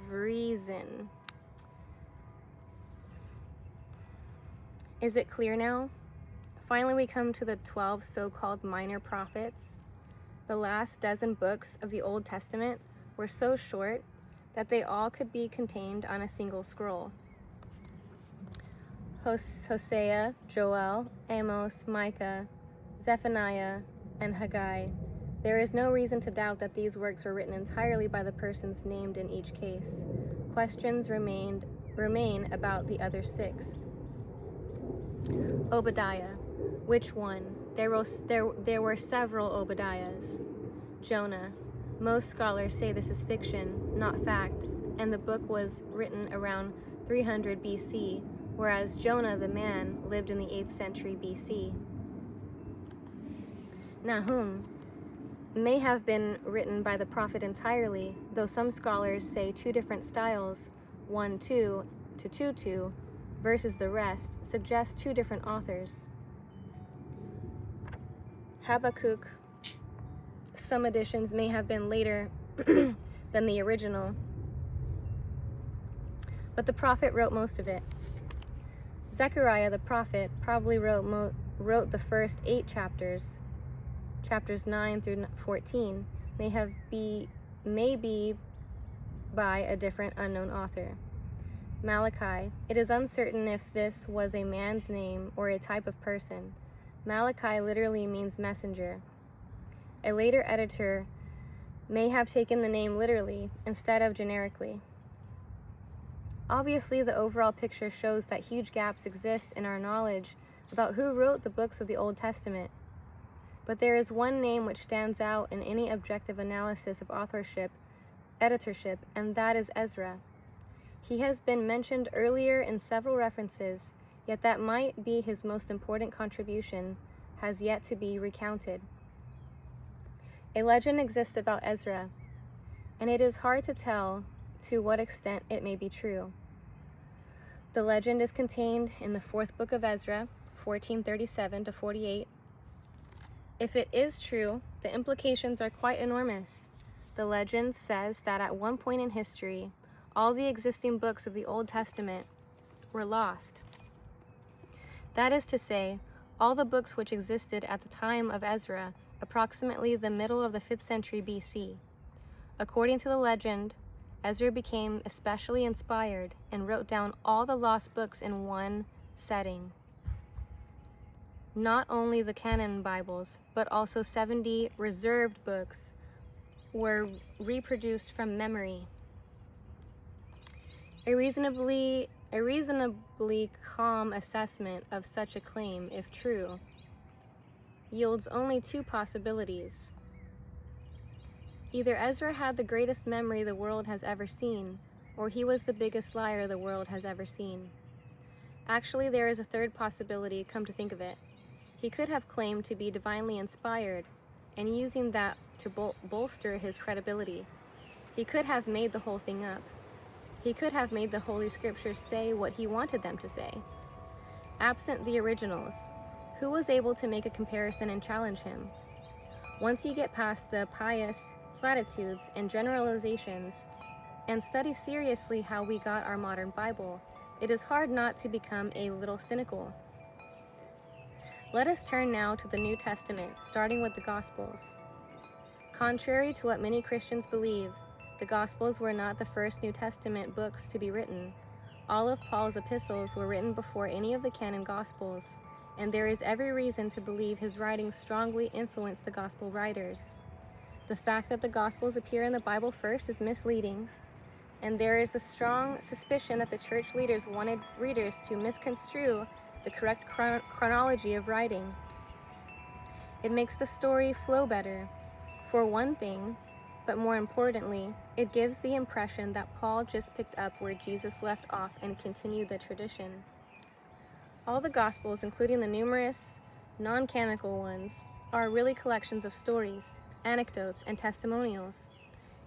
Speaker 1: Vriesen. Is it clear now? Finally, we come to the 12 so-called minor prophets. The last dozen books of the Old Testament were so short that they all could be contained on a single scroll. Hosea, Joel, Amos, Micah, Zephaniah, and Haggai. There is no reason to doubt that these works were written entirely by the persons named in each case. Questions remain about the other 6. Obadiah. Which one? There were several Obadiahs. Jonah. Most scholars say this is fiction, not fact, and the book was written around 300 BC, whereas Jonah the man lived in the 8th century BC. Nahum may have been written by the prophet entirely, though some scholars say 2 different styles, 1:2 to 2:2, versus the rest, suggest 2 different authors. Habakkuk. Some editions may have been later than the original, but the prophet wrote most of it. Zechariah the prophet probably wrote the first 8 chapters. chapters 9 through 14, may be by a different unknown author. Malachi. It is uncertain if this was a man's name or a type of person. Malachi literally means messenger. A later editor may have taken the name literally instead of generically. Obviously, the overall picture shows that huge gaps exist in our knowledge about who wrote the books of the Old Testament. But there is one name which stands out in any objective analysis of editorship, and that is Ezra. He has been mentioned earlier in several references, yet that might be his most important contribution has yet to be recounted. A legend exists about Ezra, and it is hard to tell to what extent it may be true. The legend is contained in the 4th book of Ezra, 1437 to 48. If it is true, the implications are quite enormous. The legend says that at one point in history, all the existing books of the Old Testament were lost. That is to say, all the books which existed at the time of Ezra, approximately the middle of the 5th century BC. According to the legend, Ezra became especially inspired and wrote down all the lost books in one setting. Not only the canon Bibles, but also 70 reserved books were reproduced from memory. A reasonably calm assessment of such a claim, if true, yields only two possibilities. Either Ezra had the greatest memory the world has ever seen, or he was the biggest liar the world has ever seen. Actually, there is a third possibility, come to think of it. He could have claimed to be divinely inspired, and using that to bolster his credibility. He could have made the whole thing up. He could have made the Holy Scriptures say what he wanted them to say. Absent the originals, who was able to make a comparison and challenge him? Once you get past the pious platitudes and generalizations and study seriously how we got our modern Bible, it is hard not to become a little cynical. Let us turn now to the New Testament, starting with the Gospels. Contrary to what many Christians believe, the Gospels were not the first New Testament books to be written. All of Paul's epistles were written before any of the canon Gospels, and there is every reason to believe his writings strongly influenced the Gospel writers. The fact that the Gospels appear in the Bible first is misleading, and there is a strong suspicion that the church leaders wanted readers to misconstrue the correct chronology of writing. It makes the story flow better, for one thing, but more importantly, it gives the impression that Paul just picked up where Jesus left off and continued the tradition. All the Gospels, including the numerous non-canonical ones, are really collections of stories, anecdotes, and testimonials.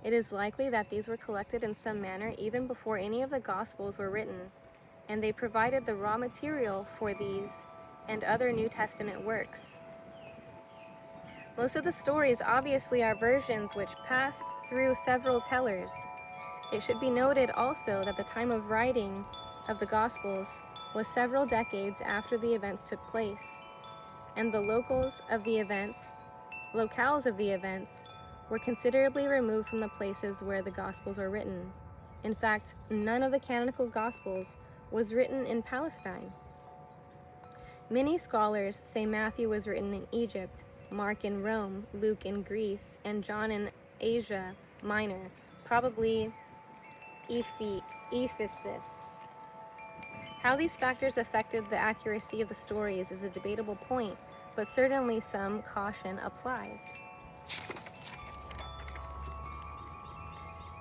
Speaker 1: It is likely that these were collected in some manner even before any of the Gospels were written, and they provided the raw material for these and other New Testament works. Most of the stories obviously are versions which passed through several tellers. It should be noted also that the time of writing of the Gospels was several decades after the events took place, and the locales of the events were considerably removed from the places where the Gospels were written. In fact, none of the canonical Gospels was written in Palestine. Many scholars say Matthew was written in Egypt, Mark in Rome, Luke in Greece, and John in Asia Minor, probably Ephesus. How these factors affected the accuracy of the stories is a debatable point, but certainly some caution applies.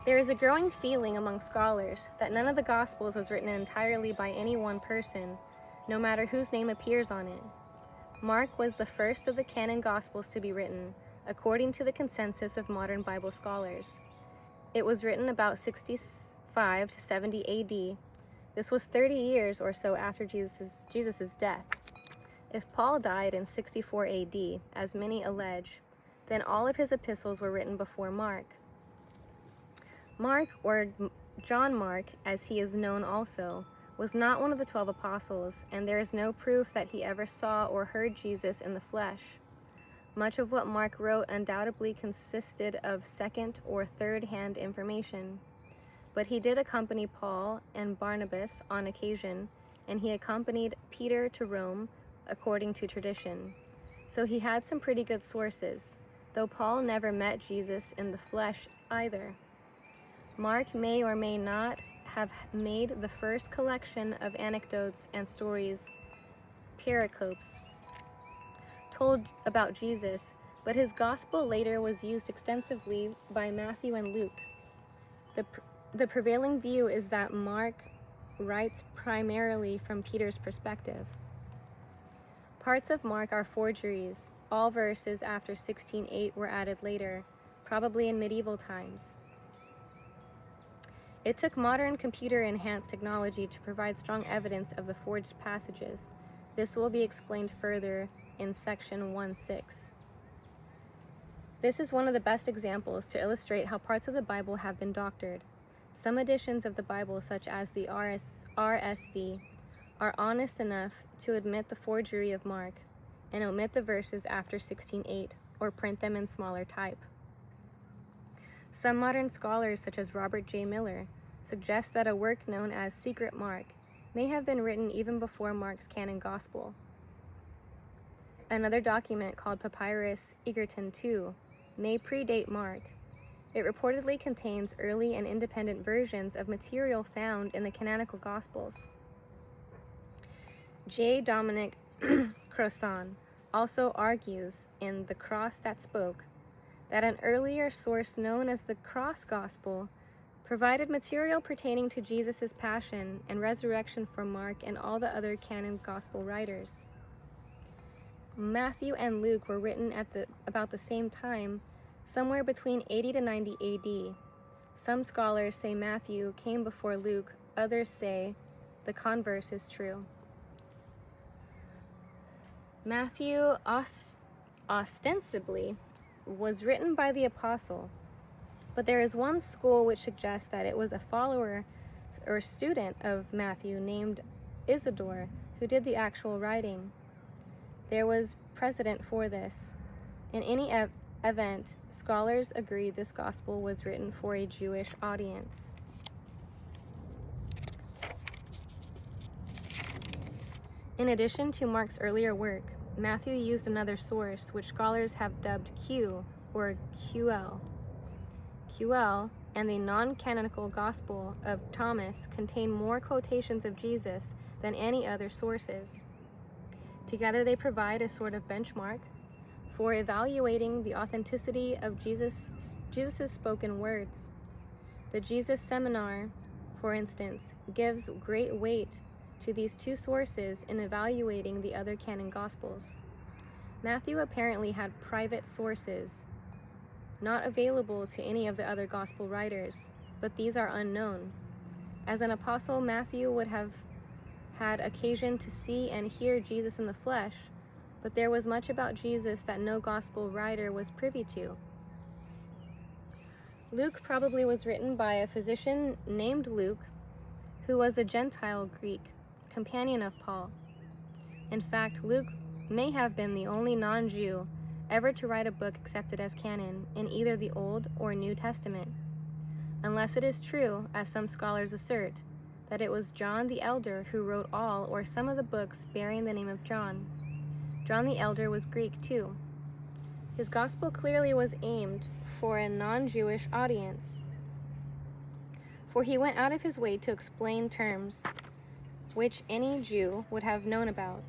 Speaker 1: There is a growing feeling among scholars that none of the Gospels was written entirely by any one person, no matter whose name appears on it. Mark was the first of the canon Gospels to be written, according to the consensus of modern Bible scholars. It was written about 65 to 70 AD. This was 30 years or so after Jesus' death. If Paul died in 64 AD, as many allege, then all of his epistles were written before Mark. Mark, or John Mark, as he is known also, was not one of the 12 apostles, and there is no proof that he ever saw or heard Jesus in the flesh. Much of what Mark wrote undoubtedly consisted of second or third-hand information, but he did accompany Paul and Barnabas on occasion, and he accompanied Peter to Rome according to tradition. So he had some pretty good sources, though Paul never met Jesus in the flesh either. Mark may or may not have made the first collection of anecdotes and stories, pericopes, told about Jesus, but his gospel later was used extensively by Matthew and Luke. The prevailing view is that Mark writes primarily from Peter's perspective. Parts of Mark are forgeries. All verses after 16:8 were added later, probably in medieval times. It took modern computer-enhanced technology to provide strong evidence of the forged passages. This will be explained further in section 1:6. This is one of the best examples to illustrate how parts of the Bible have been doctored. Some editions of the Bible, such as the RSV, are honest enough to admit the forgery of Mark and omit the verses after 16:8 or print them in smaller type. Some modern scholars, such as Robert J. Miller, suggest that a work known as Secret Mark may have been written even before Mark's canon gospel. Another document called Papyrus Egerton II may predate Mark. It reportedly contains early and independent versions of material found in the canonical Gospels. J. Dominic Crossan also argues in The Cross That Spoke that an earlier source known as the Cross Gospel provided material pertaining to Jesus' passion and resurrection for Mark and all the other canon Gospel writers. Matthew and Luke were written at about the same time, somewhere between 80 to 90 AD. Some scholars say Matthew came before Luke, others say the converse is true. Matthew ostensibly was written by the apostle, but there is one school which suggests that it was a follower or student of Matthew named Isidore who did the actual writing. There was precedent for this. In any event, scholars agree this gospel was written for a Jewish audience. In addition to Mark's earlier work, Matthew used another source, which scholars have dubbed Q, or QL. QL and the non-canonical Gospel of Thomas contain more quotations of Jesus than any other sources. Together they provide a sort of benchmark for evaluating the authenticity of Jesus' spoken words. The Jesus Seminar, for instance, gives great weight to these two sources in evaluating the other canon Gospels. Matthew apparently had private sources, not available to any of the other Gospel writers, but these are unknown. As an apostle, Matthew would have had occasion to see and hear Jesus in the flesh, but there was much about Jesus that no Gospel writer was privy to. Luke probably was written by a physician named Luke, who was a Gentile Greek, companion of Paul. In fact, Luke may have been the only non-Jew ever to write a book accepted as canon in either the Old or New Testament, unless it is true, as some scholars assert, that it was John the Elder who wrote all or some of the books bearing the name of John. John the Elder was Greek too. His gospel clearly was aimed for a non-Jewish audience, for he went out of his way to explain terms which any Jew would have known about.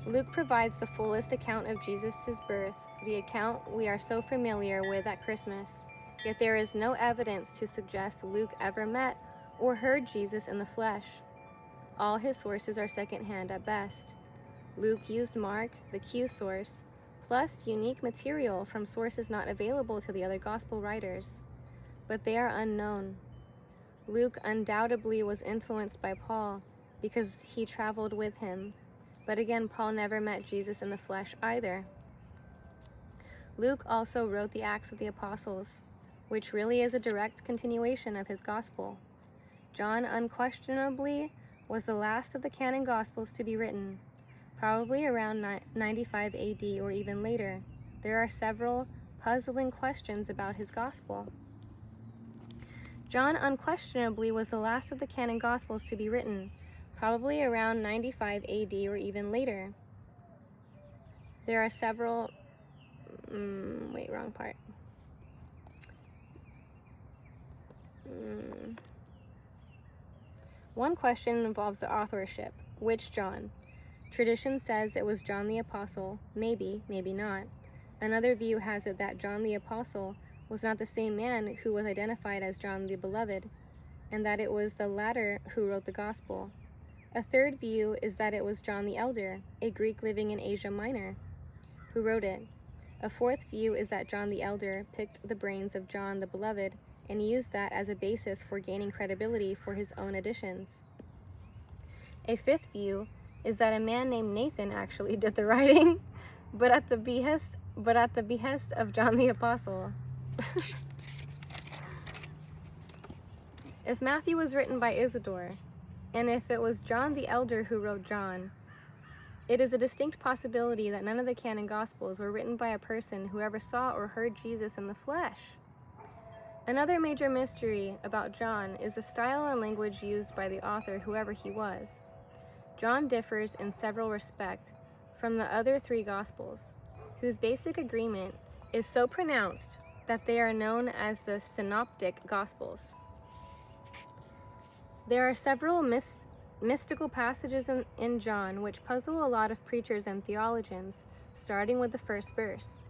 Speaker 1: Luke provides the fullest account of Jesus' birth, the account we are so familiar with at Christmas, yet there is no evidence to suggest Luke ever met or heard Jesus in the flesh. All his sources are secondhand at best. Luke used Mark, the Q source, plus unique material from sources not available to the other gospel writers, but they are unknown. Luke undoubtedly was influenced by Paul because he traveled with him, but again, Paul never met Jesus in the flesh either. Luke also wrote the Acts of the Apostles, which really is a direct continuation of his gospel. John unquestionably was the last of the canon Gospels to be written, probably around 95 AD or even later. there are several puzzling questions about his gospel. John unquestionably was the last of the canon Gospels to be written, probably around 95 AD or even later. There are several... wrong part. One question involves the authorship. Which John? Tradition says it was John the Apostle. Maybe, maybe not. Another view has it that John the Apostle was not the same man who was identified as John the Beloved, and that it was the latter who wrote the Gospel. A third view is that it was John the Elder, a Greek living in Asia Minor, who wrote it. A fourth view is that John the Elder picked the brains of John the Beloved and used that as a basis for gaining credibility for his own editions. A fifth view is that a man named Nathan actually did the writing, but at the behest of John the Apostle. If Matthew was written by Isidore, and if it was John the Elder who wrote John, it is a distinct possibility that none of the canon Gospels were written by a person who ever saw or heard Jesus in the flesh. Another major mystery about John is the style and language used by the author, whoever he was. John differs in several respects from the other three Gospels, whose basic agreement is so pronounced that they are known as the Synoptic Gospels. There are several mystical passages in John which puzzle a lot of preachers and theologians, starting with the first verse.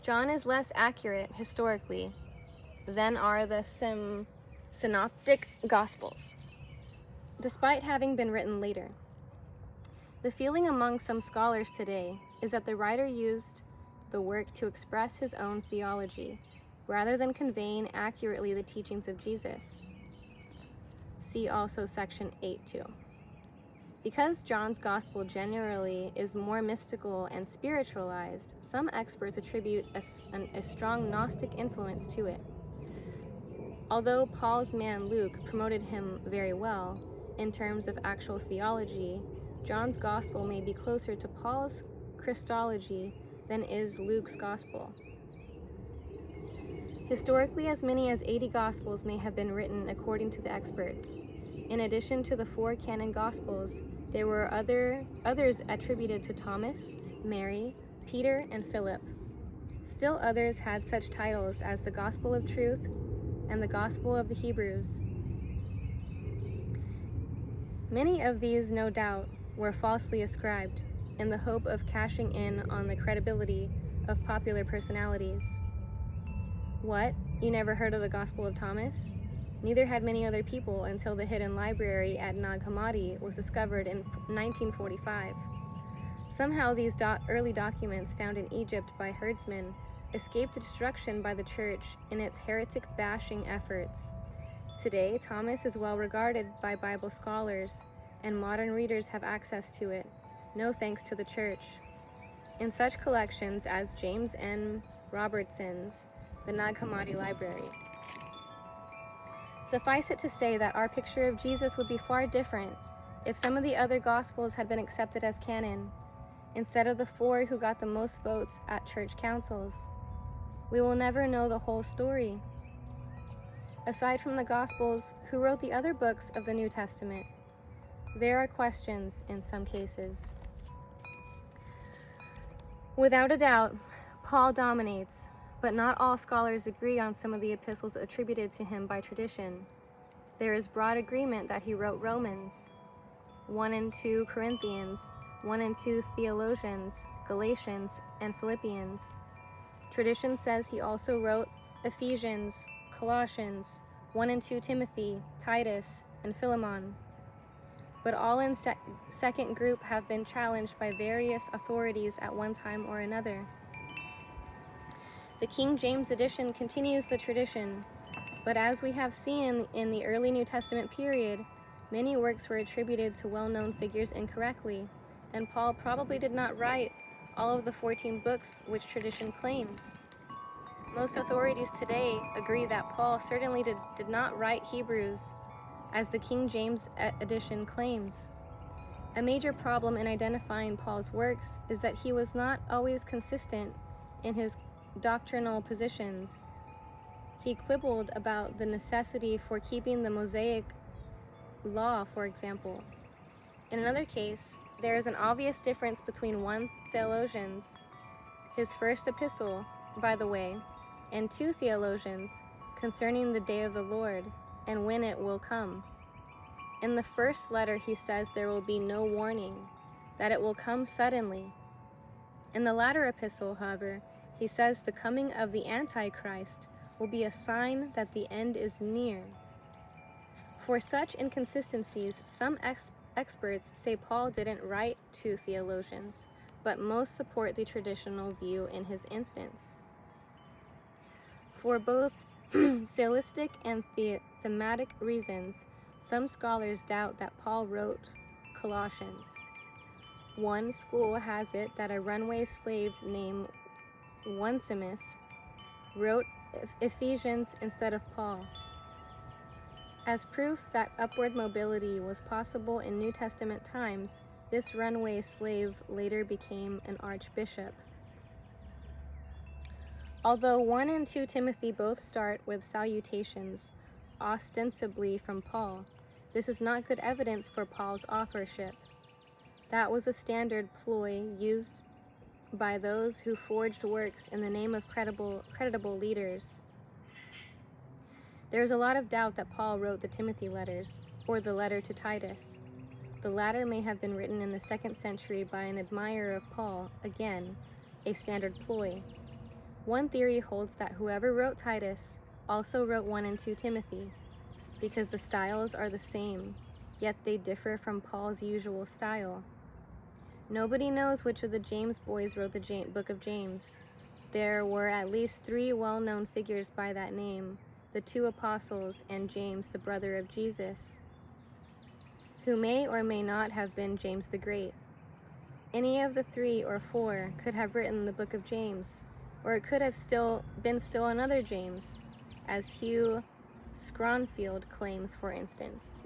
Speaker 1: John is less accurate historically than are the Synoptic Gospels, despite having been written later. The feeling among some scholars today is that the writer used the work to express his own theology, rather than conveying accurately the teachings of Jesus. See also section 8.2. Because John's gospel generally is more mystical and spiritualized, some experts attribute a strong Gnostic influence to it. Although Paul's man Luke promoted him very well in terms of actual theology, John's gospel may be closer to Paul's Christology than is Luke's gospel. Historically, as many as 80 gospels may have been written according to the experts. In addition to the 4 canon gospels, there were others attributed to Thomas, Mary, Peter, and Philip. Still others had such titles as the Gospel of Truth and the Gospel of the Hebrews. Many of these, no doubt, were falsely ascribed in the hope of cashing in on the credibility of popular personalities. What? You never heard of the Gospel of Thomas? Neither had many other people until the hidden library at Nag Hammadi was discovered in 1945. Somehow these early documents found in Egypt by herdsmen escaped destruction by the church in its heretic bashing efforts. Today, Thomas is well regarded by Bible scholars, and modern readers have access to it, no thanks to the church. In such collections as James N. Robertson's The Nag Hammadi Library. Suffice it to say that our picture of Jesus would be far different if some of the other Gospels had been accepted as canon, instead of the 4 who got the most votes at church councils. We will never know the whole story. Aside from the Gospels, who wrote the other books of the New Testament? There are questions in some cases. Without a doubt, Paul dominates, but not all scholars agree on some of the epistles attributed to him by tradition. There is broad agreement that he wrote Romans, 1 and 2 Corinthians, 1 and 2 Theologians, Galatians, and Philippians. Tradition says he also wrote Ephesians, Colossians, 1 and 2 Timothy, Titus, and Philemon. But all in second group have been challenged by various authorities at one time or another. The King James edition continues the tradition, but as we have seen in the early New Testament period, many works were attributed to well-known figures incorrectly, and Paul probably did not write all of the 14 books which tradition claims. Most authorities today agree that Paul certainly did not write Hebrews, as the King James edition claims. A major problem in identifying Paul's works is that he was not always consistent in his doctrinal positions. He quibbled about the necessity for keeping the Mosaic law, for example. In another case, there is an obvious difference between one theologian's, his first epistle, by the way, and two theologians concerning the day of the Lord and when it will come. In the first letter, he says there will be no warning, that it will come suddenly. In the latter epistle, however, he says the coming of the Antichrist will be a sign that the end is near. For such inconsistencies, some experts say Paul didn't write to theologians, but most support the traditional view in his instance. For both stylistic and thematic reasons, some scholars doubt that Paul wrote Colossians. One school has it that a runaway slave named Onesimus wrote Ephesians instead of Paul. As proof that upward mobility was possible in New Testament times, this runaway slave later became an archbishop. Although 1 and 2 Timothy both start with salutations, ostensibly from Paul, this is not good evidence for Paul's authorship. That was a standard ploy used by those who forged works in the name of creditable leaders. There is a lot of doubt that Paul wrote the Timothy letters, or the letter to Titus. The latter may have been written in the 2nd century by an admirer of Paul, again, a standard ploy. One theory holds that whoever wrote Titus also wrote 1 and 2 Timothy, because the styles are the same, yet they differ from Paul's usual style. Nobody knows which of the James boys wrote the book of James. There were at least 3 well-known figures by that name, the 2 apostles and James, the brother of Jesus, who may or may not have been James the Great. Any of the 3 or 4 could have written the book of James, or it could have been another James, as Hugh Schronfield claims, for instance.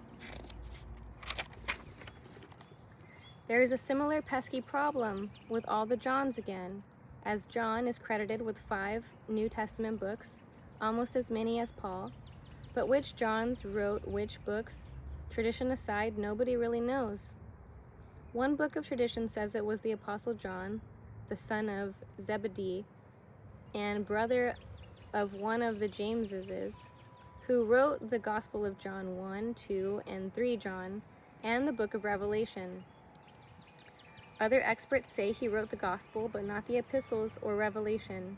Speaker 1: There is a similar pesky problem with all the Johns again, as John is credited with 5 New Testament books, almost as many as Paul, but which Johns wrote which books, tradition aside, nobody really knows. One book of tradition says it was the Apostle John, the son of Zebedee, and brother of one of the Jameses, who wrote the Gospel of John 1, 2, and 3 John, and the book of Revelation. Other experts say he wrote the Gospel, but not the epistles or Revelation.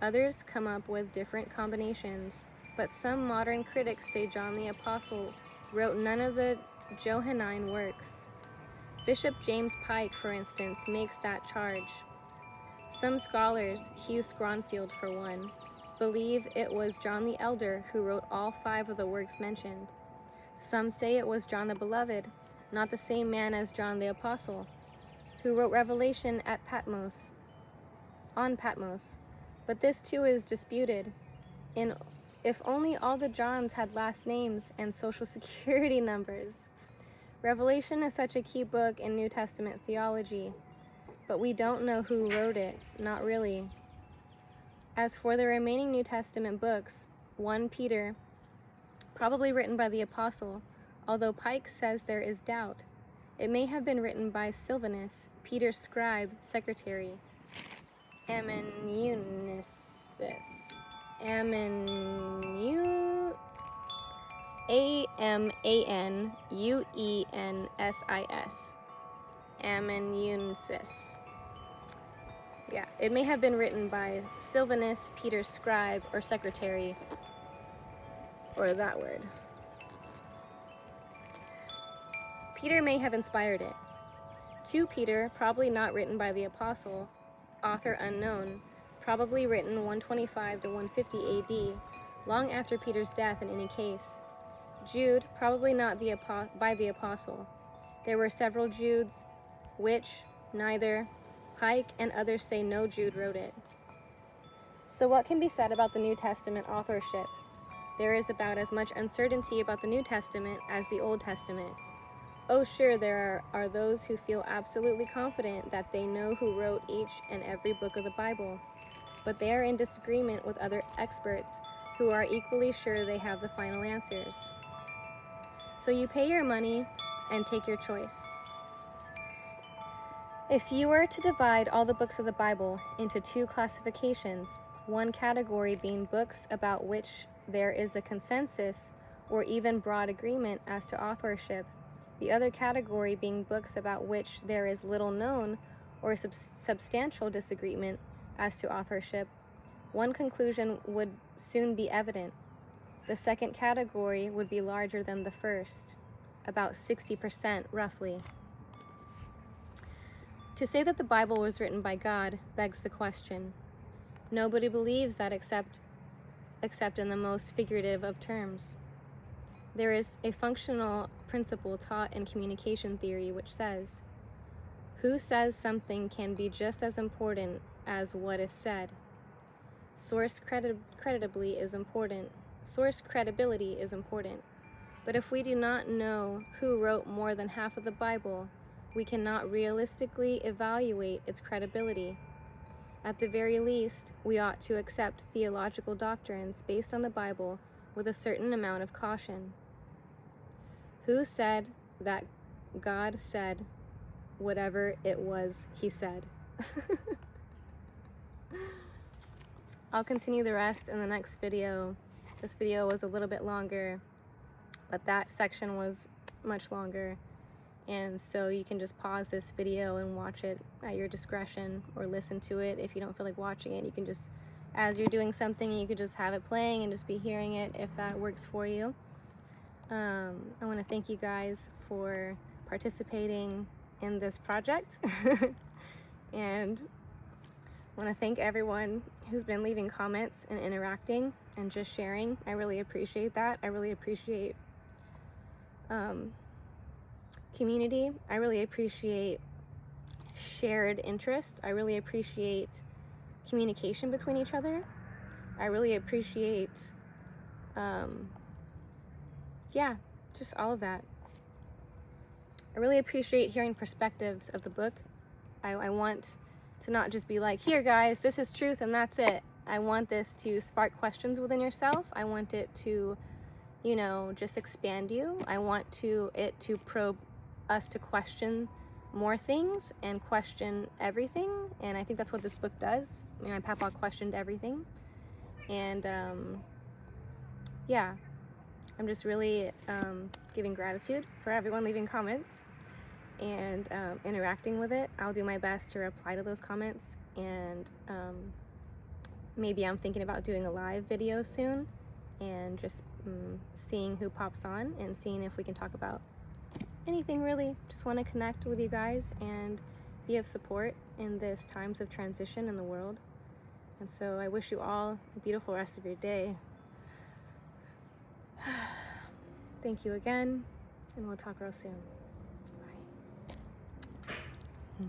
Speaker 1: Others come up with different combinations, but some modern critics say John the Apostle wrote none of the Johannine works. Bishop James Pike, for instance, makes that charge. Some scholars, Hugh Schronfield for one, believe it was John the Elder who wrote all 5 of the works mentioned. Some say it was John the Beloved, not the same man as John the Apostle, who wrote Revelation on Patmos. But this too is disputed. If only all the Johns had last names and social security numbers. Revelation is such a key book in New Testament theology, but we don't know who wrote it, not really. As for the remaining New Testament books, 1 Peter, probably written by the Apostle, although Pike says there is doubt. It may have been written by Silvanus, Peter's scribe, secretary, Amanuensis. Amanuensis. Yeah, it may have been written by Silvanus, Peter's scribe or secretary, or that word. Peter may have inspired it. 2 Peter, probably not written by the apostle, author unknown, probably written 125 to 150 AD, long after Peter's death in any case. Jude, probably not by the apostle. There were several Judes, which neither Pike and others say no Jude wrote it. So what can be said about the New Testament authorship? There is about as much uncertainty about the New Testament as the Old Testament. Oh, sure, there are those who feel absolutely confident that they know who wrote each and every book of the Bible, but they are in disagreement with other experts who are equally sure they have the final answers. So you pay your money and take your choice. If you were to divide all the books of the Bible into two classifications, one category being books about which there is a consensus or even broad agreement as to authorship, the other category being books about which there is little known or substantial disagreement as to authorship, one conclusion would soon be evident. The second category would be larger than the first, about 60% roughly. To say that the Bible was written by God begs the question. Nobody believes that except in the most figurative of terms. There is a functional principle taught in communication theory which says, who says something can be just as important as what is said. Source credibility is important. But if we do not know who wrote more than half of the Bible, we cannot realistically evaluate its credibility. At the very least, we ought to accept theological doctrines based on the Bible with a certain amount of caution. Who said that God said whatever it was he said? I'll continue the rest in the next video. This video was a little bit longer, but that section was much longer. And so you can just pause this video and watch it at your discretion, or listen to it if you don't feel like watching it. You can just, as you're doing something, you could just have it playing and just be hearing it if that works for you. I want to thank you guys for participating in this project. And I want to thank everyone who's been leaving comments and interacting and just sharing. I really appreciate that. I really appreciate community. I really appreciate shared interests. I really appreciate communication between each other. I really appreciate just all of that. I really appreciate hearing perspectives of the book. I want to not just be like, here guys, this is truth and that's it. I want this to spark questions within yourself. I want it to, just expand you. I want it to probe us to question more things and question everything. And I think that's what this book does. My papa questioned everything. And I'm just really giving gratitude for everyone leaving comments and interacting with it. I'll do my best to reply to those comments, and maybe I'm thinking about doing a live video soon and just seeing who pops on and seeing if we can talk about anything really. Just want to connect with you guys and be of support in this times of transition in the world. And so I wish you all a beautiful rest of your day. Thank you again, and we'll talk real soon. Bye.